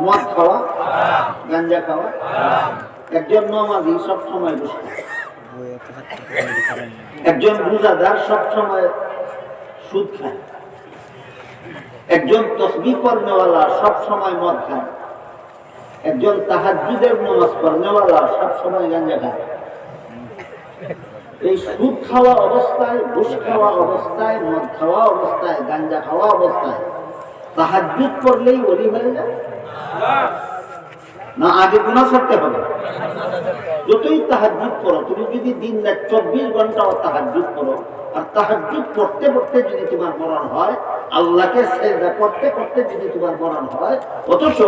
মদ খাওয়া, গাঞ্জা খাওয়া। একজন নামাজি সবসময় ঘুষ খায়, একজন রোজাদার সবসময় সুদ খায়, একজন তসবিহ পড়নেওয়ালা সবসময় মদ খায়, একজন তাহাজ্জুদের নামাজ পড়নেওয়ালা সবসময় গাঞ্জা খায়। এই সুদ খাওয়া অবস্থায়, ঘুষ খাওয়া অবস্থায়, মদ খাওয়া অবস্থায়, গাঞ্জা খাওয়া অবস্থায় তাহাজ্জুদ পড়লেই ওলি হয়ে যায় না? আগে গুনাহ করতে হবে। যতই তাহাজ্জুদ পড়ো, তুমি যদি দিন রাত 24 ঘন্টাও তাহাজ্জুদ পড়ো, আর তাহাজ্জুদ পড়তে পড়তে যদি তোমার মরণ হয়, আল্লাহকে সিজদা করতে করতে যদি তোমার মরণ হয়, অথচ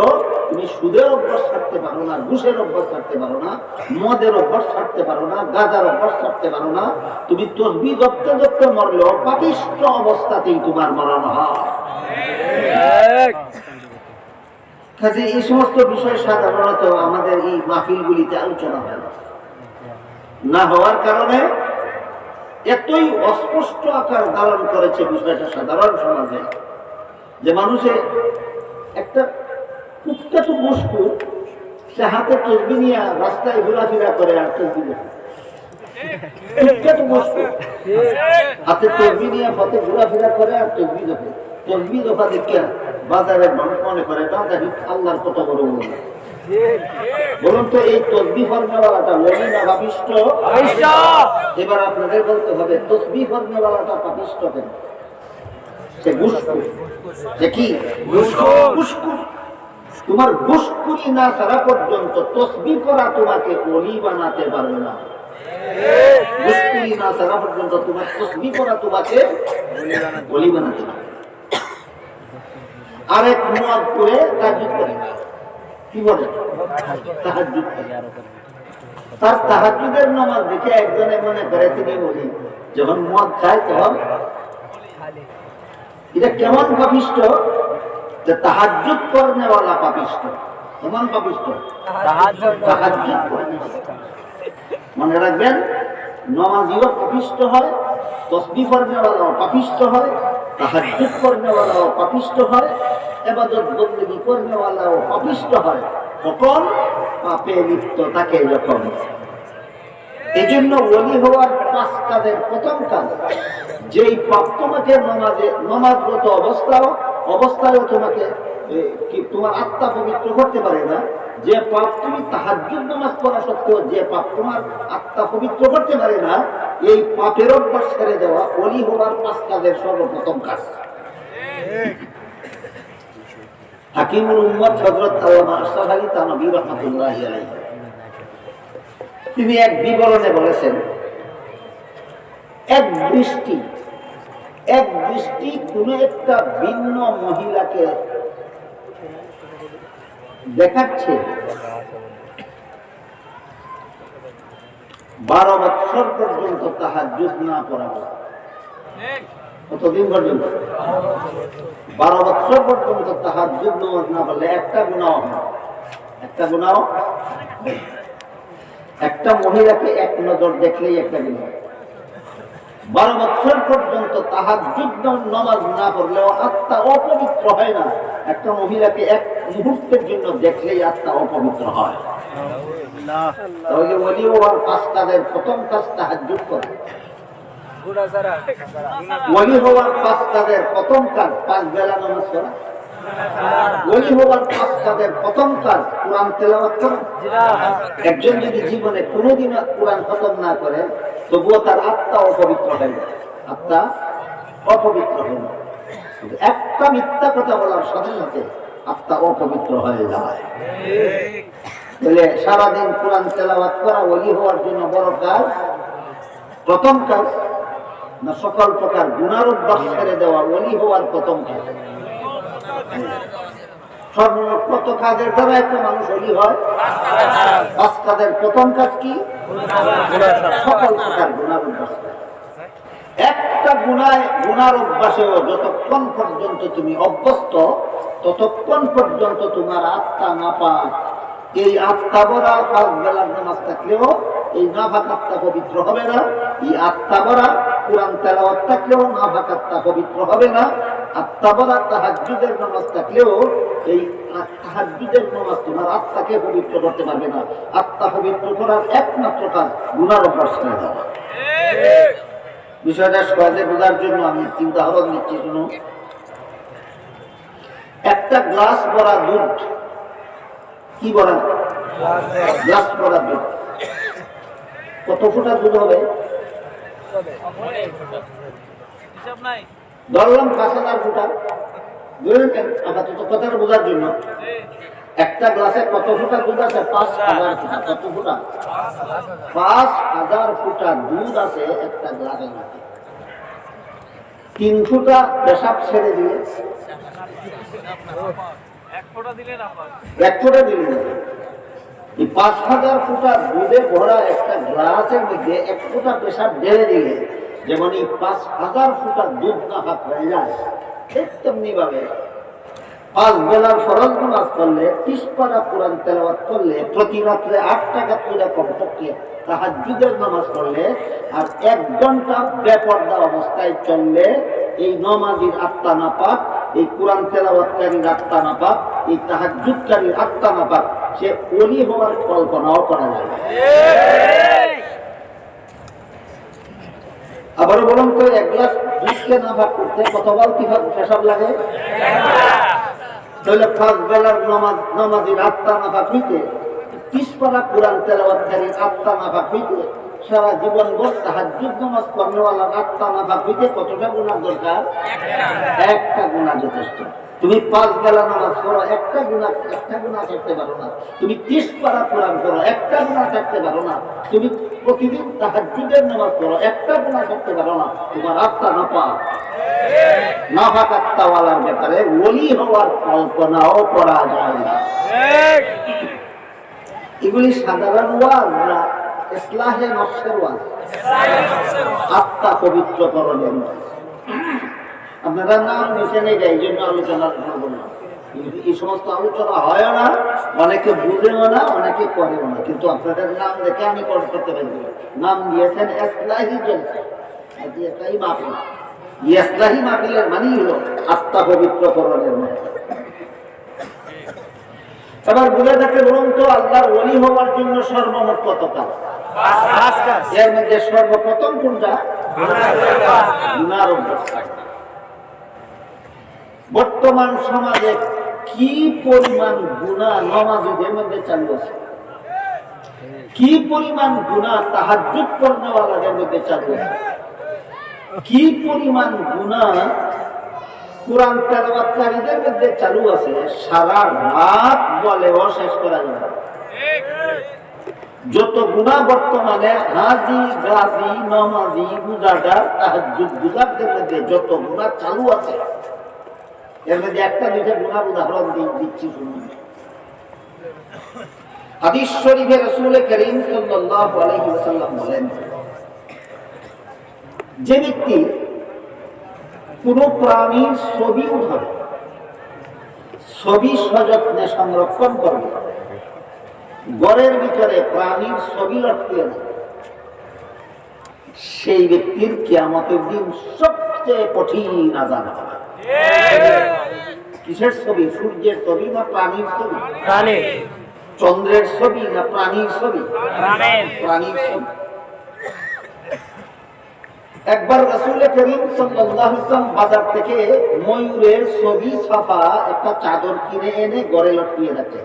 তুমি সুদের অভ্যাস ছাড়তে পারো না, ঘুষের অভ্যাস ছাড়তে পারো না, মদের অভ্যাস ছাড়তে পারো না, গাঁজার অভ্যাস ছাড়তে পারো না, তুমি তসবিহ জপতে জপতে মরলেও পাপিষ্ঠ অবস্থাতেই তোমার মরণ হয়। কাজে এই সমস্ত বিষয় সাধারণত আমাদের এই মাহফিলগুলিতে আলোচনা হয় না হওয়ার কারণে এতই অস্পষ্ট আকার ধারণ করেছে বিষয়টা সাধারণ সমাজে, যে মানুষে একটা কুখ্যাত বস্তু সে হাতে তসবিহ নিয়ে রাস্তায় ঘোরাফেরা করে আর তসবিহ দেখে। কুখ্যাত বস্তু হাতে তসবিহ নিয়ে পথে ঘোরাফেরা করে আর তসবিহ দেখে। তসবিহ দেখা দেখে বাজারের মানুষ মনে করে আল্লাহর কত বড় বলি। বলুন তো, এই তসবিহ পড়নেওয়ালাটা ওলি না পাপিষ্ঠ? এবার আপনাদের বলতে হবে, তসবিহ পড়নেওয়ালাটা পাপিষ্ঠ কেন? সে ঘুষখোর। সে কি? ঘুষখোর। তোমার ঘুষখোরি না ছাড়া পর্যন্ত তসবিহ পড়া তোমাকে ওলি বানাতে পারবে না। ঘুষখোরি না ছাড়া পর্যন্ত তোমার তসবিহ পড়া তোমাকে ওলি বানাতে পারবে। আরেক মুয়াদ করে তাহাজ্জুদ করে। কি বলে? তাহাজ্জুদ করে। তার তাহাজ্জুদের নামাজ দেখে একজনে মনে করে তিনি বলি, যখন মদ খায় তখন এটা কেমন পাপিষ্ঠ, যে তাহাজ্জুদ করনেওয়ালা পাপিষ্ঠ। কেমন পাপিষ্ঠ? তাহাজ্জুদ করনেওয়ালা। মনে রাখবেন, নামাজিও পাপিষ্ঠ হয়, তসবিহ পড়নেওয়ালাও পাপিষ্ঠ হয়, তাহাজ্জুদ করনেওয়ালাও পাপিষ্ঠ হয়, ইবাদত বন্দেগী করনেওয়ালাও পাপিষ্ঠ হয়। কখন? পাপে লিপ্ত থাকে যখন। এই জন্য ওলি হওয়ার 5 কাজের প্রথম কাজ, যেই পাপ তোমাকে নামাজরত অবস্থায়ও তোমাকে তোমার আত্মা পবিত্র করতে পারে না, যে পাপ তুমি তাহাজ্জুদ নামাজ পড়া সত্ত্বেও যে পাপ তোমার আত্মা পবিত্র করতে পারে না, এই পাপের অভ্যাস ছেড়ে দেওয়া ওলি হওয়ার 5 কাজের সর্বপ্রথম কাজ। হাকিমুল উম্মত হযরত আল্লামা আশরাফ আলী থানভী রাহমাতুল্লাহি আলাইহি তিনি এক বিবরণে বলেছেন, এক দৃষ্টি কোন একটা ভিন্ন মহিলাকে দেখাচ্ছে 12 বছর পর্যন্ত তাহাজ্জুদ না পড়া। কতদিন পর্যন্ত? 12 বছর পর্যন্ত তাহাজ্জুদ নামাজ না পড়লে একটা গুনাহ হয়। একটা গুনাহ, একটা মহিলাকে এক নজর দেখলেই একটা গুনাহ। 12 বছর পর্যন্ত তাহাজ্জুদ নামাজ না পড়লেও আত্মা অপবিত্র হয় না। একটা মহিলাকে এক মুহূর্তের জন্য দেখলেই আত্মা অপবিত্র হয়। তাহলে ওলি হওয়ার 5 কাজের প্রথম কাজ তাহাজ্জুদ করা। ওলি হওয়ার 5 কাজের প্রথম কাজ 5 বেলা নামাজ পড়া। ওলি হওয়ার 5 কাজের প্রথম কাজ কোরআন তেলাওয়াত করা। একজন যদি জীবনে কোনোদিন কোরআন খতম না করে তবুও তার আত্মা অপবিত্র হয় না। আত্মা অপবিত্র হয় না। একটা মিথ্যা কথা বলার সাথে সাথে আত্মা অপবিত্র হয়ে যায়। তাহলে সারাদিন কোরআন তেলাওয়াত করা ওলি হওয়ার জন্য বড় কাজ। প্রথম কাজ না সকল প্রকার গুনার অভ্যাস ছেড়ে দেওয়া ওলি হওয়ার প্রথম কাজ। সর্বমোট কত কাজের দ্বারা একটা মানুষ ওলি হয়? 5 কাজের প্রথম কাজ কি? সকল প্রকার গুনার অভ্যাস। একটা গুনার অভ্যাসেও যতক্ষণ পর্যন্ত তুমি অভ্যস্ত ততক্ষণ পর্যন্ত তোমার আত্মা নাপাক। এই আত্মা ভরা 5 বেলার নামাজ থাকলেও এই নাপাক আত্মা পবিত্র হবে না। এই আত্মা ভরা কোরআন তেলাওয়াত থাকলেও নাপাক আত্মা পবিত্র হবে না। আত্মা ভরা তাহাজ্জুদের নামাজ থাকলেও এই তাহাজ্জুদের নামাজ তোমার আত্মাকে পবিত্র করতে পারবে না। আত্মা পবিত্র করার একমাত্র কাজ গুনার অভ্যাস ছেড়ে দেওয়া। বিষয়টা সহজে বোঝার জন্য আমি একটি উদাহরণ দিচ্ছি, শুনুন। একটা গ্লাস ভরা দুধ, কি ভরা? গ্লাস ভরা দুধ। কত ফুটা দুধ হবে? ধরলাম 5000 ফুটা। আপাতত কথাটা বোঝার জন্য একটা গ্লাসে কত ফুটা দুধ আছে? 5000 ফুটা। কত ফুটা? 5000 ফুটা দুধ আছে একটা গ্লাসের মধ্যে। 3 ফুটা পেশাব ছেড়ে দিয়ে 1 ফোঁটা দিলে না। এই 5000 ফুটা দুধে ভরা একটা গ্লাসের মধ্যে 1 ফোঁটা পেশাব ঢেলে দিলে যেমন এই 5000 ফুটা দুধ নাপাক হয়ে যায়, ঠিক তেমনি ভাবে 5 বেলার ফরজ নামাজ করলে 30 পারা কোরআন তেলাওয়াত করলে প্রতি রাত্রে 8 টাকা করে কমপক্ষে তাহাজ্জুদের নামাজ পড়লে আর 1 ঘন্টা বেপরদা অবস্থায় চললে এই নামাজীর আত্মা নাপাক, এই কোরআন তেলাওয়াতকারীর আত্মা নাপাক, এই তাহাজ্জুদকারীর আত্মা নাপাক। সে ওলি হওয়ার কল্পনাও করা যায় না। আবারও বলুন তো, 1 গ্লাস দুধকে নাপাক করতে কত বালতি পেশাব লাগে? তাহলে 5 বেলার নামাজীর আত্মা নাপাক হইতে 30 পারা কোরআন তেলাওয়াতকারীর আত্মা নাপাক হইতে সারা জীবন ভর তাহাজ্জুদ নামাজ পড়নেওয়ালার আত্মা নাপাক হইতে কতটা গুনাহ দরকার? একটা গুনাহ যথেষ্ট। তুমি 5 বেলা নামাজ পড়ো, একটা গুনাহ করতে পারো না। তুমি 30 পারা কোরআন পড়ো, একটা গুনাহ করতে পারো না। তুমি প্রতিদিন তাহাজ্জুদের নামাজ পড়ো, একটা গুনাহ করতে পারো না। তোমার আত্মা নাপাক। নাপাক আত্মাওয়ালার ব্যাপারে ওলি হওয়ার কল্পনাও করা যায় না। এগুলি সাধারণ ওয়াজ না ইসলাহে নফসের ওয়াজ? আত্মা পবিত্রকরণের ওয়াজ। আপনারা নাম নিচে নেই, এই জন্য আলোচনা করবো না। এই সমস্ত আলোচনা হয় না, অনেকে বুঝেও না, অনেকে করেও না। কিন্তু আপনাদের নাম দেখে আমি করতে পারি। নাম দিয়েছেন ইসলাহি জলসা, এটাই মাহফিল। ইসলাহি মাহফিলের মানেই হলো আত্মা পবিত্রকরণের মাহফিল। এবার বুঝে থাকে বলুন তো, আল্লাহর ওলি হওয়ার জন্য সর্বমোট কত কাজ? 5 কাজ। এর মধ্যে সর্বপ্রথম কোনটা? গুনার অভ্যাস। বর্তমান সমাজে কি পরিমাণ গুনাহ নামাজীদের মধ্যে চালু আছে, কি পরিমাণ গুনাহ তাহাজ্জুদ পড়নেওয়ালাদের মধ্যে চালু আছে, কি পরিমাণ গুনাহ কোরআন তেলাওয়াতকারীদের মধ্যে চালু আছে, সারা রাত বলেও শেষ করা যাবে না। যত গুনাহ বর্তমানে হাজি গাজী নামাজি রোজাদার তাহাজ্জুদ গুজারদের মধ্যে যত গুনাহ চালু আছে, এর মধ্যে একটা দুইটা গুনার উদাহরণ দিচ্ছি শুনুন। হাদিস শরীফে রাসূল করিম সাল্লাল্লাহু আলাইহি ওয়াসাল্লাম বলেন, যে ব্যক্তি কোন প্রাণীর ছবি উঠাবে, ছবি সযত্নে সংরক্ষণ করবে, ঘরের ভিতরে প্রাণীর ছবি লটকিয়ে দেবে, সেই ব্যক্তির কিয়ামতের দিন সবচেয়ে কঠিন আযাব হবে। কিসের ছবি? সূর্যের ছবি না প্রাণীর ছবি? প্রাণীর। চন্দ্রের ছবি না প্রাণীর ছবি? প্রাণীর। প্রাণীর ছবি। একবার রাসূল করিম সাল্লাল্লাহু আলাইহি ওয়াসাল্লাম বাজার থেকে ময়ূরের ছবি ছাপা একটা চাদর কিনে এনে ঘরে লটকিয়ে রাখে।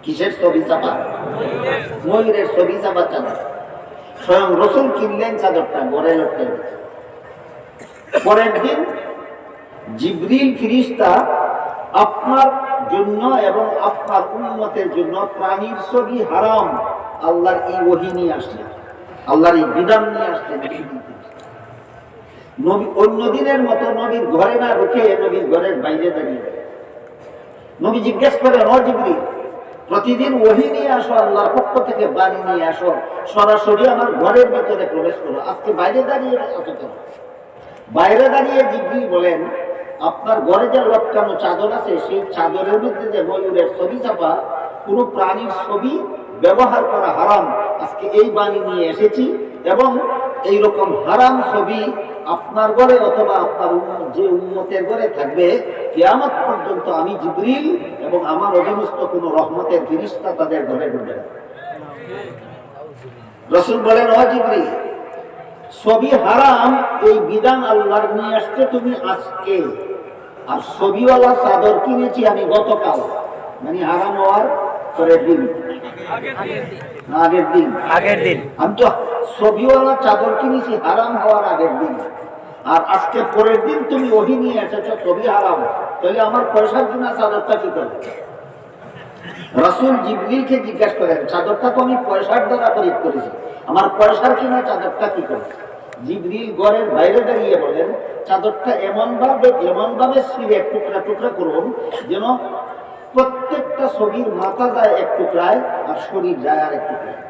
কিসের ছবি ছাপা? ময়ূরের ছবি ছাপা চাদর। স্বয়ং রাসূল কিনলেন চাদরটা, ঘরে লটকিয়ে রাখে। পরের দিন জিবরিল ফেরেশতা আপনার জন্য এবং আপনার উম্মতের জন্য প্রাণীর ছবি হারাম, আল্লাহর এই ওহী নিয়ে আসলেন, আল্লাহর এই বিধান নিয়ে আসলেন। নবী অন্য দিনের মতো নবীর ঘরে না ঢুকে নবীর ঘরের বাইরে দাঁড়িয়ে নবী জিজ্ঞেস করেন, ও জিবরিল, প্রতিদিন ওহী নিয়ে আসো, আল্লাহর পক্ষ থেকে বাণী নিয়ে আসো, সরাসরি আমার ঘরের ভিতরে প্রবেশ করো, আজকে বাইরে দাঁড়িয়ে আসো কেন? বাইরে দাঁড়িয়ে জিবরিল বলেন, আপনার ঘরে যে লটকানো চাদর আছে, সেই চাদরের মধ্যে যে ময়ূরের ছবি ছাপা, কোনো প্রাণীর ছবি ব্যবহার করা হারাম, আজকে এই বাণী নিয়ে এসেছি। এবং এইরকম হারাম ছবি আপনার ঘরে অথবা আপনার যে উম্মতের ঘরে থাকবে, কিয়ামত পর্যন্ত আমি জিবরিল এবং আমার অধীনস্থ কোন রহমতের ফেরেশতা তাদের ঘরে ঢুকবে না। রাসূল বলেন, ও জিবরিল, ছবি হারাম এই বিধান আল্লাহর নিয়ে আসছে তুমি আজকে, আর ছবিওয়ালা চাদর কিনেছি আমি গতকাল, মানে হারাম হওয়ার পরের দিন, আগের দিন। আমি তো ছবিওয়ালা চাদর কিনেছি হারাম হওয়ার আগের দিন, আর আজকে পরের দিন তুমি ওহী নিয়ে এসেছো ছবি হারাম, তাহলে আমার পয়সার কিনা চাদরটা কি করবে? রাসূল জিবরিলকে জিজ্ঞাসা করেন, চাদরটা তো আমি পয়সার দ্বারা খরিদ করেছি, আমার পয়সার কিনা চাদরটা কি করবে? জিবরিল ঘরের বাইরে দাঁড়িয়ে বলেন, চাদরটা এমন ভাবে ছিঁড়ে টুকরা টুকরা করুন যেন প্রত্যেকটা ছবির মাথা যায় এক টুকরায় আর শরীর যায় আর এক টুকরায়।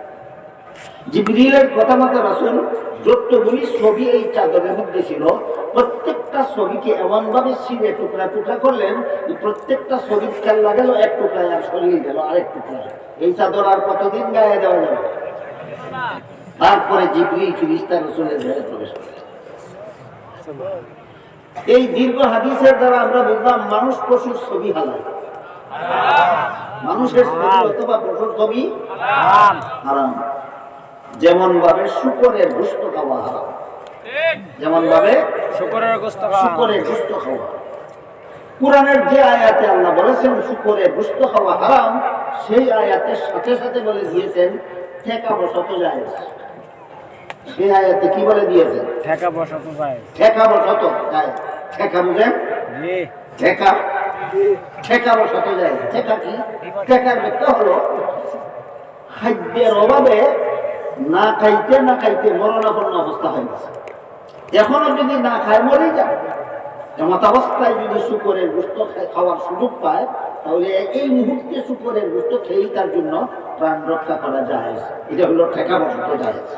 জিবরিলের কথা মতো রাসূল যতগুলি ছবি এই চাদরের মধ্যে ছিল, প্রত্যেকটা ছবিকে এমন ভাবে ছিঁড়ে টুকরা টুকরা করলেন যে প্রত্যেকটা ছবির খেলা গেল এক টুকরায় আর শরীর গেল আরেক টুকরায়। এই চাদর আর কতদিন গায়ে দেওয়া যাবে? তারপরে জিবরিল ফেরেশতা রাসূলের ঘরে প্রবেশ করে। এই দীর্ঘ হাদিসের দ্বারা আমরা বুঝলাম মানুষ পশুর ছবি হালাল, মানুষের ছবি অথবা পশুর ছবি হারাম। যেমন ভাবে শুকরের গোশত খাওয়া হারাম, যেমন ভাবে শুকরের গোশত খাওয়া। কুরআনের যে আয়াতে আল্লাহ বলেছেন শুকরের গোশত খাওয়া হারাম, সেই আয়াতের সাথে সাথে বলে দিয়েছেন ঠেকা বসাতে জায়েজ। সেই আয়াতে কি বলে দিয়েছেন? ঠেকা বসাতে জায়েজ। ঠেকা বসাতে জায়েজ। ঠেকা বুঝেন? জি। ঠেকা বসাতে জায়েজ। ঠেকা কি? ঠেকার ব্যাখ্যা হলো খাদ্যের অভাবে না খাইতে মরণাপন্ন অবস্থা হয়ে গেছে, এখনো যদি না খায় মরে যায়, এমত অবস্থায় যদি শুকরের গোশত খাওয়ার সুযোগ পায়, তাহলে এই মুহূর্তে শুকরের গোশত খেয়েই তার জন্য প্রাণ রক্ষা করা যায়। এটা হলো ঠেকা বসাতে জায়েজ।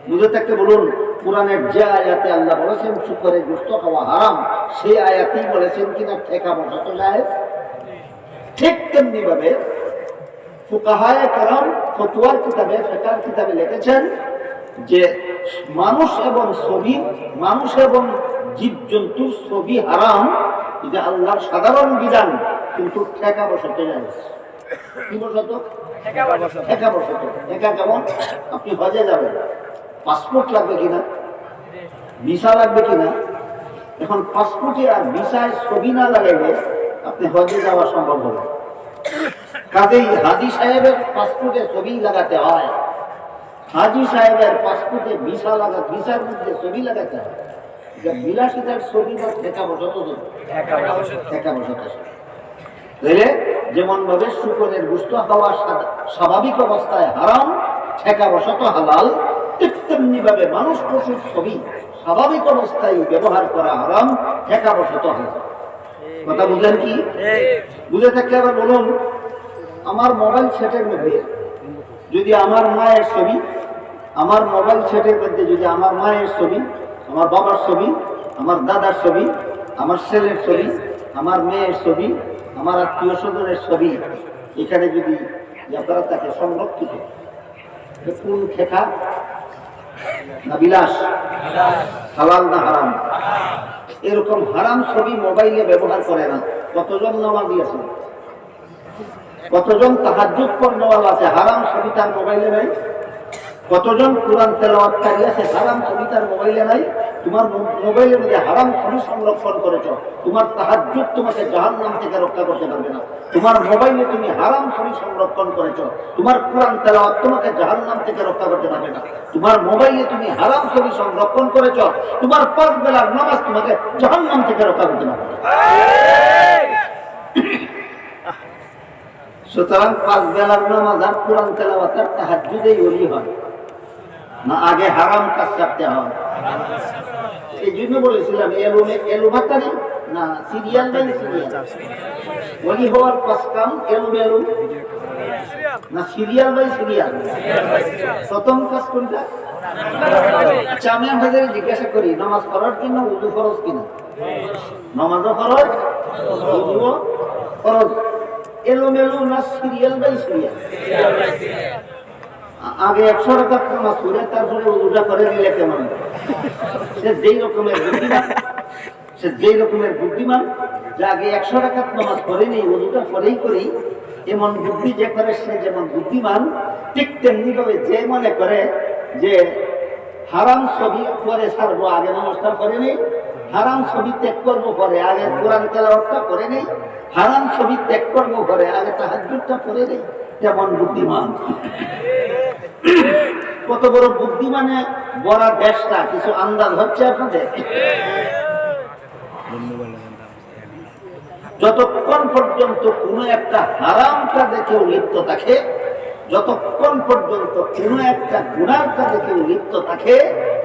বুঝে থাকতে বলুন, কুরআনের যে আয়াতে আল্লাহ বলেছেন শুকরের গোশত খাওয়া হারাম, সেই আয়াতেই বলেছেন কিনা ঠেকা বসাতে জায়েজ। ঠিক তেমনি ভাবে ফুকাহায়ে কেরাম ফতোয়ার কিতাবে, ফিকহের কিতাবে লিখেছেন যে মানুষ এবং জীবজন্তুর ছবি হারাম, এটা আল্লাহর সাধারণ বিধান, কিন্তু ঠেকা বসাতে জায়েজ। কি বসাতো? ঠেকা বসাতো। ঠেকা কেমন? আপনি হজে যাবেন, পাসপোর্ট লাগবে কিনা, ভিসা লাগবে কিনা? এখন পাসপোর্টে আর ভিসায় ছবি না লাগাইলে আপনি হজে যাওয়া সম্ভব হবে। কাজেই হাজী সাহেবের পাসপোর্টে ছবি লাগাতে হয়, হাজী সাহেবের পাসপোর্টে ভিসার মধ্যে ছবি লাগাতে হয়। বিলাসিতার ছবি বা ঠেকা বসাতে তাইলে যেমন ভাবে শুকরের গোশত খাওয়া স্বাভাবিক অবস্থায় হারাম, ঠেকা বসাতে হালাল, ঠিক তেমনি ভাবে মানুষ পশুর ছবি স্বাভাবিক অবস্থায় ব্যবহার করা হারাম, ঠেকা বসাতে হালাল। কথা বুঝলেন কি? বুঝে থাকলে আবার বলুন, আমার মোবাইল সেটের মধ্যে যদি আমার মায়ের ছবি, আমার মোবাইল সেটের মধ্যে যদি আমার মায়ের ছবি, আমার বাবার ছবি, আমার দাদার ছবি, আমার ছেলের ছবি, আমার মেয়ের ছবি, আমার আত্মীয় স্বজনের ছবি এখানে যদি আপনারা তাকে সংরক্ষিত, কোন খেতা না বিলাস, হালাল না হারাম, এরকম হারাম ছবি মোবাইলে ব্যবহার করে না। কতজন নামাজি আছে, কতজন তাহাজ্জুদ পড়নেওয়ালা আছে, হারাম ছবি তার মোবাইলে নাই? কতজন কোরআন তেলাওয়াতকারী আছে, হারাম ছবি তার মোবাইলে নাই? তোমার মোবাইলের মধ্যে হারাম ছবি সংরক্ষণ করেছ, তোমার তাহাজ্জুদ তোমাকে জাহান্নাম থেকে রক্ষা করতে পারবে না। তোমার মোবাইলে তুমি হারাম ছবি সংরক্ষণ করেছ, তোমার কোরআন তেলাওয়াত তোমাকে জাহান্নাম থেকে রক্ষা করতে পারবে না। তোমার মোবাইলে তুমি হারাম ছবি সংরক্ষণ করেছ, তোমার 5 বেলার নামাজ তোমাকে জাহান্নাম থেকে রক্ষা করতে পারবে না। সুতরাং 5 বেলার নামাজ আর কোরআন তেলাওয়াত আর তাহাজ্জুদেই ওলি হয় না, আগে হারাম কাজ করতে হয়। এই জন্য বলেছিলাম এলোবাতারি না সিরিয়াল বাই সিরিয়াল ওলি হওয়ার 5 কাম এলোমেলো না সিরিয়াল বাই সিরিয়াল। প্রথম কাজ কোনটা? আচ্ছা, আমি আপনাদের জিজ্ঞাসা করি, নামাজ পড়ার জন্য উযু ফরজ কিনা? নামাজও ফরজ, উযুও ফরজ। এলোমেলো না সিরিয়াল বাই সিরিয়াল? আগে 100 রাকাত নামাজ পড়ে তারপরে উযুটা করে নিলে কেমন? সে যেই রকমের বুদ্ধিমান যে আগে 100 রাকাত নামাজ পড়ে নেই, উযুটা পরেই করি, এমন বুদ্ধি যে করে সে যেমন বুদ্ধিমান, ঠিক তেমনি ভাবে যে মনে করে যে হারাম ছবি পরে ছাড়বো, আগে নামাজটা পড়ে নেই, হারাম ছবি ত্যাগ করবো পরে, আগে কোরআন তেলাওয়াতটা করে নেই, হারাম ছবি ত্যাগ করবো পরে, আগে তাহাজ্জুদটা পড়ে নেই, তেমন বুদ্ধিমান। কত বড় বুদ্ধিমানে বড় দেশটা কিছু আন্দাজ হচ্ছে আপনাদের? যতক্ষণ পর্যন্ত কোনো একটা হারাম কাজে কেউ লিপ্ত থাকে, যতক্ষণ পর্যন্ত কোনো একটা গুনার কাজে কেউ লিপ্ত থাকে,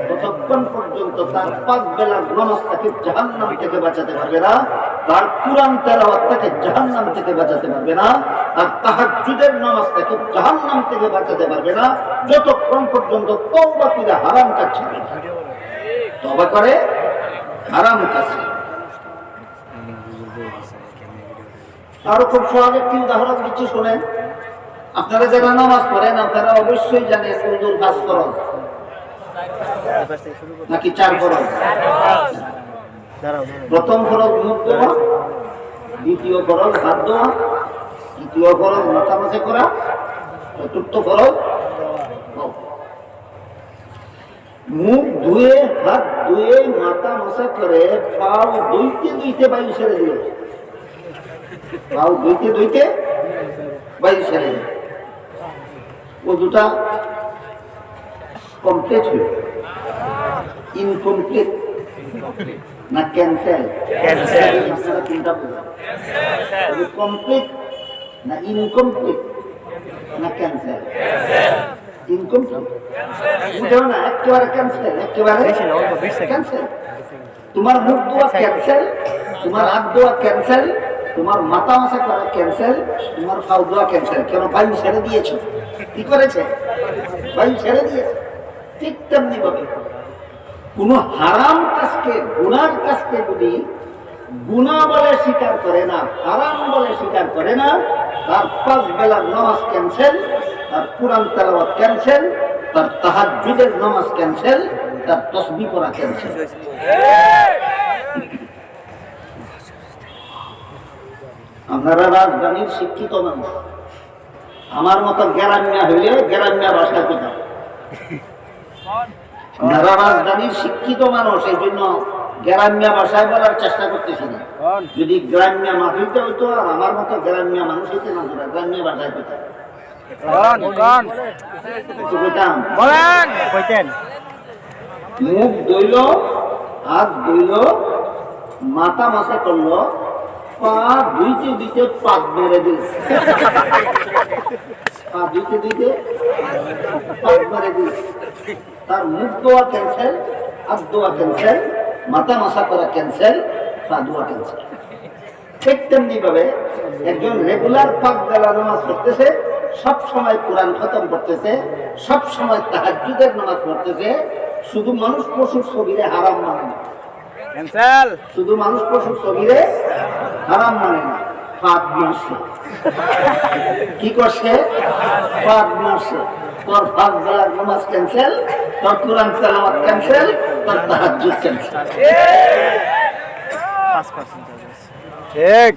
ততক্ষণ পর্যন্ত তার 5 বেলার নামাজ তাকে জাহান্নাম থেকে বাঁচাতে পারবে না, তার কোরআন তেলাওয়াত তাকে জাহান্নাম থেকে বাঁচাতে পারবে না, আর তাহাজ্জুদের নামাজ তাকে জাহান্নাম থেকে বাঁচাতে পারবে না, যতক্ষণ পর্যন্ত তওবা করে হারাম কাজ ছাড়ে না। তওবা করে হারাম কাজ। আরো খুব সহজ একটি উদাহরণ দিচ্ছি, শোনেন। আপনারা যারা নামাজ পড়েন আপনারা অবশ্যই জানেন উযুর 5 ফরজ নাকি 4 ফরজ? প্রথম ফরজ মুখ ধোয়া, দ্বিতীয় ফরজ হাত ধোয়া, তৃতীয় ফরজ মাথা মাসে করা, চতুর্থ ফরজ মুখ ধুয়ে, হাত ধুয়ে, মাথা মাসা করে, পাও ধুইতে ধুইতে বায়ু ছেড়ে দিল, পাও ধুইতে ধুইতে বায়ু ছেড়ে দিল, ওযুটা কমপ্লিট হইল। ইনকমপ্লিট না ক্যান্সেল? আপনারা কোনটা বলবেন? কমপ্লিট না ইনকমপ্লিট না ক্যান্সেল? ইনকমপ্লিট বুঝাও না, একেবারে ক্যান্সেল, একেবারে ক্যান্সেল। তোমার মুখ ধোয়া ক্যান্সেল, তোমার হাত ধোয়া ক্যান্সেল, তোমার মাথা মাসা করা ক্যান্সেল, তোমার পাও ধোয়া ক্যান্সেল। কেন? বায়ু ছেড়ে দিয়েছো। কি করেছে? বায়ু ছেড়ে দিয়েছে। ঠিক তেমনি ভাবে কোন হারাম কাজকে, গুনার কাজকে যদি গুনাহ বলে স্বীকার করে না, হারাম বলে স্বীকার করে না, তার 5 বেলার নামাজ ক্যান্সেল, তার কোরআন তেলাওয়াত ক্যান্সেল, তার তাহাজ্জুদের নামাজ ক্যান্সেল, তার তাসবিহ পড়া ক্যান্সেল। আপনারা রাজধানীর শিক্ষিত মানুষ, আমার মতো গ্রাম্যা হইলে গ্রাম্যা ভাষায় কথা। আপনারা রাজধানীর শিক্ষিত মানুষ, এই জন্য গ্রাম্যা ভাষায় বলার চেষ্টা করতেছি না। যদি গ্রাম্যা মাফিতে হইতো আর আমার মতো গ্রাম্যা মানুষ হইতে না, গ্রাম্য ভাষায় কথা মুখ ধুইল, হাত ধুইল, মাথা মাসা করলো, পা ধুইতে দিতে পাক মেরে দিল, পা ধুইতে দিতে পাক মেরে দিল। তার মুখ ধোয়া ক্যান্সেল, হাত ধোয়া ক্যান্সেল, মাথা মাসা করা ক্যান্সেল, পা ধোয়া ক্যান্সেল। ঠিক তেমনি ভাবে একজন রেগুলার 5 বেলা নামাজ পড়তেছে, সব সময় কোরআন খতম করতেছে, সব সময় তাহাজ্জুদের নামাজ পড়তেছে, শুধু মানুষ পশুর ছবিরে হারাম মানে না, ক্যান্সেল। শুধু মানুষ পশুর ছবিরে হারাম মানে না, ফাঁদ মারছে। কি করছে? ফাঁদ মারছে। তোর 5 বেলার নামাজ ক্যান্সেল, তোর কোরআন তেলাওয়াত ক্যান্সেল, তোর তাহাজ্জুদ ক্যান্সেল। 5% ঠিক।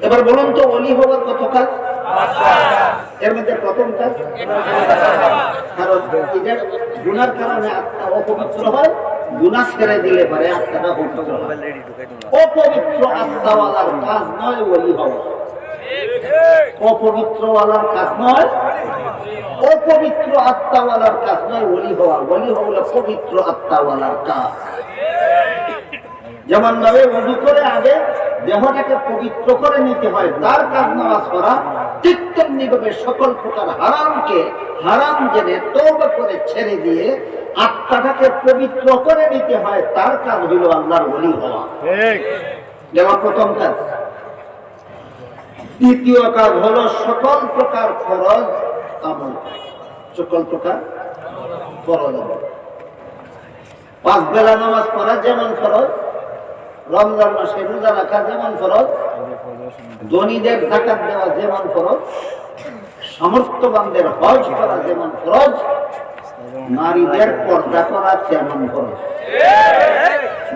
এবার বলুন তো ওলি হওয়ার কত কাজ? এর মধ্যে প্রথম কাজ, কারণ এদের গুনার কারণে আত্মা অপবিত্র হয়, গুনাহ ছেড়ে দিলে পরে আত্মাটা পবিত্র হয়। অপবিত্র আত্মাওয়ালার কাজ নয় ওলি হওয়া, অপবিত্রওয়ালার কাজ নয়, অপবিত্র আত্মাওয়ালার কাজ নয় ওলি হওয়া। ওলি হওয়া পবিত্র আত্মাওয়ালার কাজ। যেমন ভাবে ওযু করে আগে দেহটাকে পবিত্র করে নিতে হয়, তার কাজ নামাজ পড়া, ঠিক তেমনি ভাবে সকল প্রকার হারামকে হারাম জেনে তওবা করে ছেড়ে দিয়ে আত্মাটাকে পবিত্র করে নিতে হয়, তার কাজ হলো আল্লাহর ওলি হওয়া। ঠিক। যেমন প্রথম কাজ। দ্বিতীয় কাজ হলো সকল প্রকার ফরজ আমল, সকল প্রকার ফরজ আমল। 5 বেলা নামাজ পড়া যেমন ফরজ, রমজান মাসে রোজা রাখা যেমন ফরজ, ধনীদের যাকাত দেওয়া যেমন ফরজ, সামর্থ্যবানদের হজ করা যেমন ফরজ, নারীদের পর্দা করা তেমন ফরজ।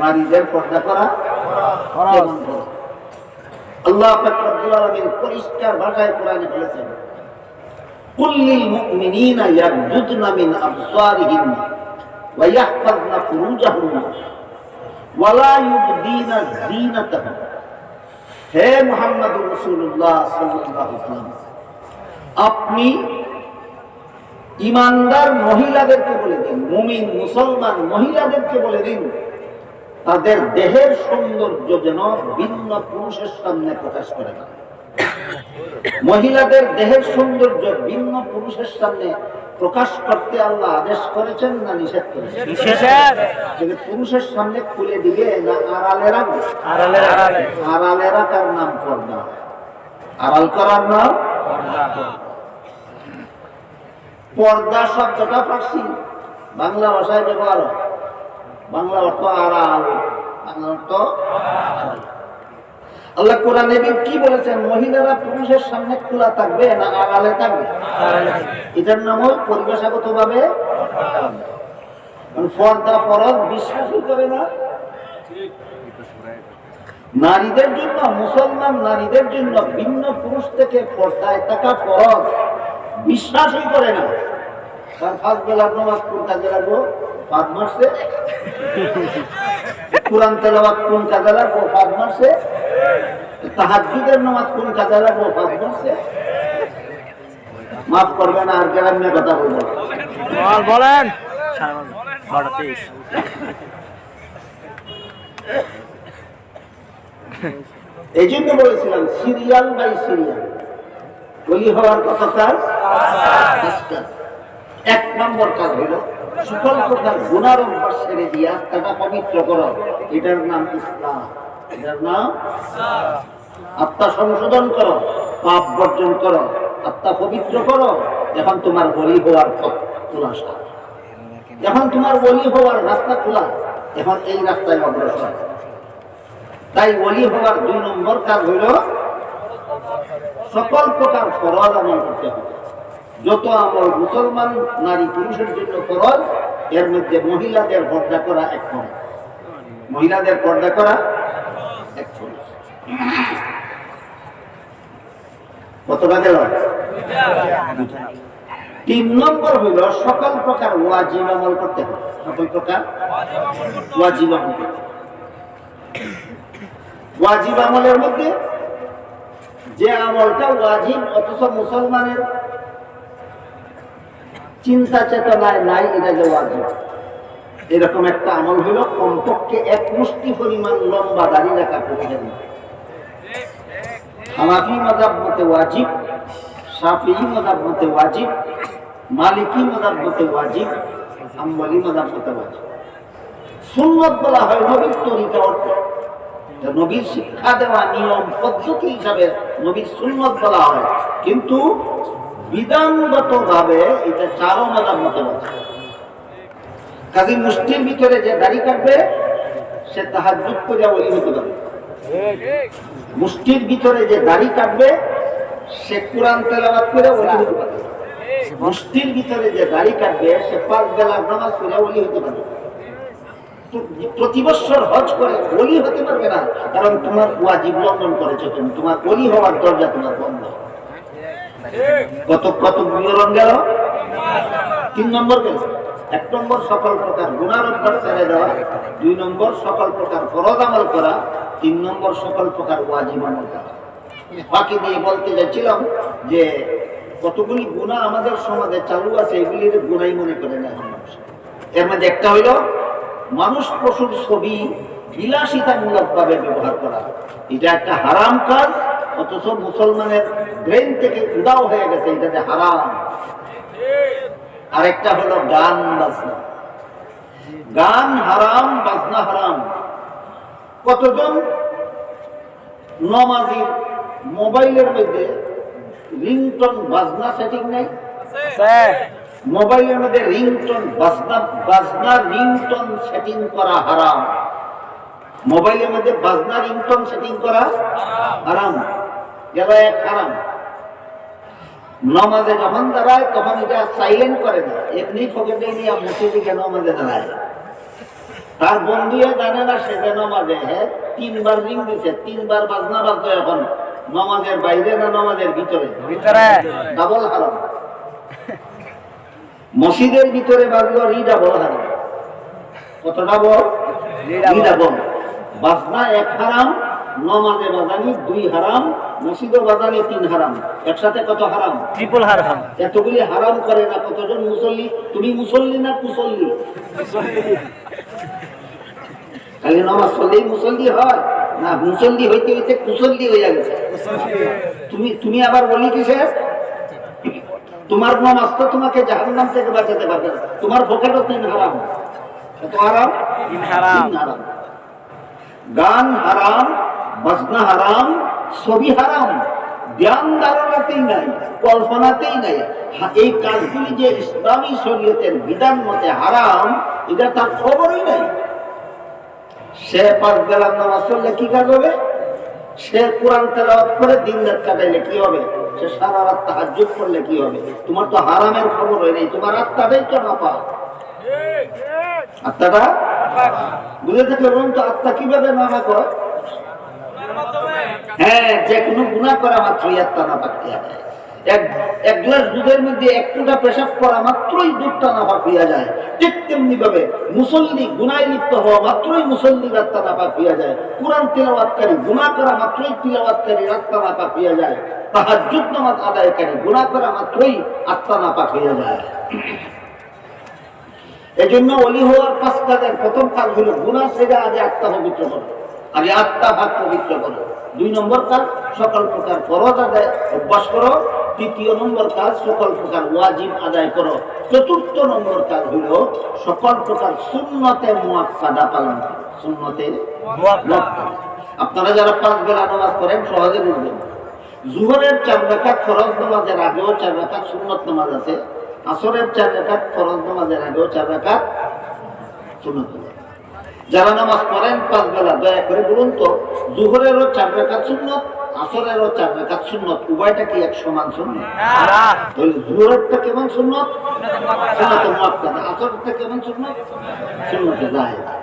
নারীদের পর্দা করা তেমন ফরজ। আল্লাহ পাক রব্বুল আলামিন পরিষ্কার ভাষায় কোরআনে বলেছেন, কুল লিল মুমিনিনা ইয়াগযুদনা মিন আবসারিহিন্না ওয়া ইয়াহফাযনা ফুরুজাহুন্না ওয়ালা ইউবদিনা যিনাতাহুম। হে মুহাম্মদুর রাসূলুল্লাহ সাল্লাল্লাহু আলাইহি ওয়াসাল্লাম, আপনি ঈমানদার মহিলাদেরকে বলে দিন, মুমিন মুসলমান মহিলাদেরকে বলে দিন, তাদের দেহের সৌন্দর্য যেন ভিন্ন পুরুষের সামনে প্রকাশ করে না। মহিলাদের দেহের সৌন্দর্য ভিন্ন পুরুষের সামনে প্রকাশ করতে আল্লাহ আদেশ করেছেন না নিষেধ করেছেন? নিষেধ। পুরুষের সামনে খুলে দিবে না আড়ালে রাখবে? আড়ালে রাখার নাম পর্দা, আড়াল করার নাম পর্দা। শব্দটা ফার্সি, বাংলা ভাষায় ব্যবহার হয়। বাংলা অর্থ আড়াল, বাংলা অর্থ আড়াল। আল্লাহ কোরআনে কি বলেছেন? মহিলারা পুরুষের সামনে খোলা থাকবে না আড়ালে থাকবে? এটার নাম হল পরিভাষাগত ভাবে পর্দা ফরজ বিশ্বাসই করে না। নারীদের জন্য, মুসলমান নারীদের জন্য ভিন্ন পুরুষ থেকে পর্দায় থাকা ফরজ বিশ্বাসই করে না। তার 5 বেলার নামাজ কোন কাজে লাগবো? ফাঁদ মারছে। কোরআন তেলাওয়াত কোন কাজে লাগবো? ফাঁদ মারছে। তাহাজ্জুদের নামাজ কোন কাজে লাগবো? ফাঁদ মারছে। মাফ করবেন, আর গ্রামে কথা বলবো। বলেন। এই জন্য বলেছিলাম সিরিয়াল বাই সিরিয়াল ওলি হওয়ার কত কাজ? 5 কাজ। 1 নম্বর কাজ হলো সকল প্রকার গুনার অভ্যাস ছেড়ে দিয়ে আত্মাটা পবিত্র করো। এটার নাম ইসলাম। এটার নাম আত্মা সংশোধন করো, পাপ বর্জন করো, আত্মা পবিত্র করো। এখন তোমার ওলি হওয়ার পথ খোলা, এখন তোমার ওলি হওয়ার রাস্তা খোলা, এখন এই রাস্তায় অগ্রসর। তাই ওলি হওয়ার 2 নম্বর কাজ হইল সকল প্রকার ফরজ আমল করতে হবে। যত আমল মুসলমান নারী পুরুষের জন্য ফরজ, এর মধ্যে মহিলাদের পর্দা করা এক ফরজ। মহিলাদের পর্দা করা এক ফরজ। কতটা গেল? 3 নম্বর হইল সকল প্রকার ওয়াজিব আমল করতে হবে। সকল প্রকার ওয়াজিব আমল করতে হবে। ওয়াজিব আমলের মধ্যে যে আমলটা ওয়াজিব অথচ মুসলমানের চিন্তা চেতনায় নাই, এটাকে ওয়াজিব। এরকম একটা আমল হইল কমপক্ষে 1 মুষ্টি পরিমাণ লম্বা দাড়ি রাখা প্রতিদিন। হানাফি মাযহাব মতে ওয়াজিব, শাফিঈ মাযহাব মতে ওয়াজিব, মালিকি মাযহাব মতে ওয়াজিব, হাম্বলি মাযহাব মতবাদ। সুন্নত বলা হয় নবীর তরিকা অর্থে, নবীর শিক্ষা দেওয়া নিয়ম পদ্ধতি হিসাবে নবীর সুন্নত বলা হয়, কিন্তু বিধানগত ভাবে এটা চারো মাযহাব মতবাদ। কাজী মুষ্টির ভিতরে যে দাড়ি কাটবে সে তাহাজ্জুদ করে ওলি হতে পারে। মুষ্টির ভিতরে যে দাড়ি কাটবে সে কোরআন তেলাওয়াত করে ওলি হতে পারে। মুষ্টির ভিতরে যে দাড়ি কাটবে সে 5 বেলার নামাজ পড়ে ওলি হতে পারে। প্রতি বছর হজ করে ওলি হতে পারবে না, কারণ তোমার ওয়াজিব লঙ্ঘন করেছো তুমি, তোমার ওলি হওয়ার দরজা তোমার বন্ধ। কত কত বিবরণ গেল। 3 নম্বর গেল। 1 নম্বর সকল প্রকার গুনার অভ্যাস ছেড়ে দেওয়া, 2 নম্বর সকল প্রকার ফরজ আমল করা, 3 নম্বর সকল প্রকার ওয়াজিব আমল করা। বাকি দিয়ে বলতে যাচ্ছিলাম যে কতগুলি গুনাহ আমাদের সমাজে চালু আছে, এগুলির গুনাই মনে করে না মানুষ। এর মধ্যে একটা হইল মানুষ পশুর ছবি বিলাসিতামূলক ভাবে ব্যবহার করা, এটা একটা হারাম কাজ, অথচ মুসলমানের ব্রেন থেকে উদাও হয়ে গেছে এটা যে হারাম। আরেকটা হলো গান বাজনা, গান হারাম, বাজনা হারাম। কতজন নমাজির মোবাইলের মধ্যে রিংটোন বাজনা সেটিং নাই? মোবাইলের মধ্যে রিংটোন বাজনা রিংটোন সেটিং করা হারাম। মোবাইলের মধ্যে বাজনা রিংটোন সেটিং করা হারাম, গেল এক হারাম। নামাজে যখন দাঁড়ায় তখন এটা সাইলেন্ট করে না, এমনি পকেটে নিয়ে মসজিদে কেন নামাজে দাঁড়ায়। তার বন্ধুয়ে জানে না সে যে নামাজে 3 বার রিং দিছে, 3 বার বাজনা বাজতো। এখন নামাজের বাইরে না নামাজের ভিতরে? ডাবল হারাম। মসজিদের ভিতরে বাজলো ডাবল হারাম। কত ডাবল? ডাবল। বাজনা 1 হারাম, নামাজে বাজানি 2 হারাম, মসজিদে বাজানি 3 হারাম। একসাথে কত হারাম? ট্রিপল হারাম। এতগুলি হারাম করে না কতজন মুসল্লি? তুমি মুসল্লি না কুসল্লি? খালি নামাজ পড়লেই মুসল্লি হয় না, মুসল্লি হইতে হইতে কুসল্লি হয়ে গেছে। তুমি আবার বলি কিসে? তোমার নামাজ তো তোমাকে জাহান্নাম থেকে বাঁচাতে পারবে না, তোমার পকেটও 3 হারাম। কত হারাম? 3 হারাম। গান হারাম, বাজনা হারাম, ছবি হারাম, ধ্যান ধারণাতেই নাই, কল্পনাতেই নাই। এই কাজগুলি যে ইসলামী শরীয়তের বিধান মতে হারাম, এটা তার খবরই নাই। সে 5 বেলার নামাজ পড়লে কি কাজ হবে? সে কোরআন তেলাওয়াত করে দিন রাত কাটাইলে কি হবে? সে সারা রাত তাহাজ্জুদ করলে কি হবে? তোমার তো হারামের খবর হয় নাই, তোমার আত্মাটাই তো না পা। আত্মাটা বুঝে থাকলে বলুন তো, আত্মা কিভাবে নামা করে? হ্যাঁ, যে কোনো গুনাহ করা মাত্রই আত্মা না পাক হয়ে যায়। এক গ্লাস দুধের মধ্যে 1 ফোঁটা পেশাব করা মাত্রই দুধটা নাপাক হইয়া যায়। ঠিক তেমনি ভাবে মুসল্লি গুনায় লিপ্ত হওয়া মাত্রই মুসল্লির আত্মা নাপাক হইয়া যায়। কোরআন তিলাওয়াতকারী গুনাহ করা মাত্রই তিলাওয়াতকারীর আত্মা নাপাক হইয়া যায়। তাহাজ্জুদ নামাজ আদায়কারী গুনাহ করা মাত্রই আত্মা নাপাক হইয়া যায়। এজন্য ওলি হওয়ার 5 কাজের প্রথম কাজ হলো গুনাহ ছেড়ে আগে আত্মা পবিত্র করো, আগে আত্মা ভাগ পবিত্র করো। 2 নম্বর কাজ সকল প্রকার ফরজ আদায় অভ্যাস করো। 3 নম্বর কাজ সকল প্রকার ওয়াজিব আদায় করো। 4 নম্বর কাজ হলো সকল প্রকার সুন্নতে মুআক্কাদা পালন করো। সুন্নতে মুআক্কাদা। আপনারা যারা 5 বেলা নামাজ পড়েন সহজে বুঝবেন। জোহরের 4 রাকাত ফরজ নামাজের আগেও 4 রাকাত সুন্নত নামাজ আছে। আসরের 4 রাকাত ফরজ নামাজের আগেও 4 রাকাত সুন্নত নামাজ। যারা নামাজ পড়েন 5 বেলা দয়া করে বলুন তো, জোহরেরও 4 রাকাত সুন্নত, আসরেরও 4 রাকাত সুন্নত, উভয়টা কি এক সমান সুন্নত? না। তাহলে জোহরেরটা কেমন সুন্নত? সুন্নতে মুআক্কাদা। আসরেরটা কেমন সুন্নত? সুন্নতে জায়েজা।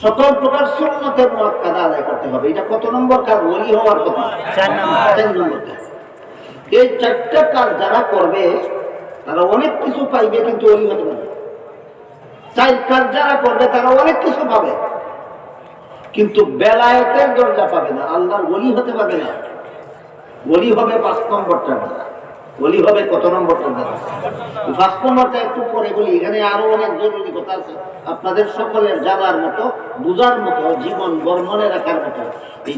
সকল প্রকার সুন্নতে মুআক্কাদা আদায় করতে হবে। এটা কত নম্বর কাজ? ওলি হওয়ার কথা 4 নম্বর কাজ। এই 4টা কাজ যারা করবে তারা অনেক কিছু পাইবে, কিন্তু ওলি হতে পারবে। 4 কাজ যারা করবে তারা অনেক কিছু পাবে, কিন্তু বেলায়েতের দরজা পাবে না, আল্লাহর ওলি হতে পারবে না। ওলি হবে 5 নম্বরটা। ওলি হবে কত নম্বরটা? 5 নম্বরটা একটু পরে বলি। এখানে আরো অনেক জরুরি কথা আছে আপনাদের সকলের জানার মতো, বুঝার মতো, জীবন বর্মনে রাখার মতো। এই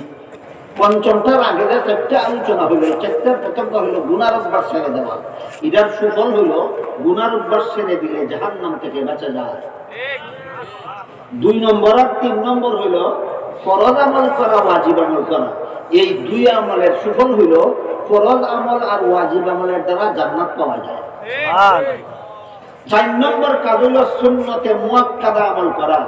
পঞ্চমটার আগে যে চারটা আলোচনা হইল, চারটার প্রথমটা হইল গুনার অভ্যাস ছেড়ে দেওয়া। এটার সুফল হইল গুনার অভ্যাস ছেড়ে দিলে জাহান্নাম থেকে বাঁচা যায়। 2 নম্বর আর 3 নম্বর হইল ফরজ আমল করা, ওয়াজিব আমল করা। এই 2 আমলের সুফল হইল ফরজ আমল আর ওয়াজিব আমলের দ্বারা জান্নাত পাওয়া যায়। 4 নম্বর কাজ হইল সুন্নতে মুআক্কাদা আমল করা।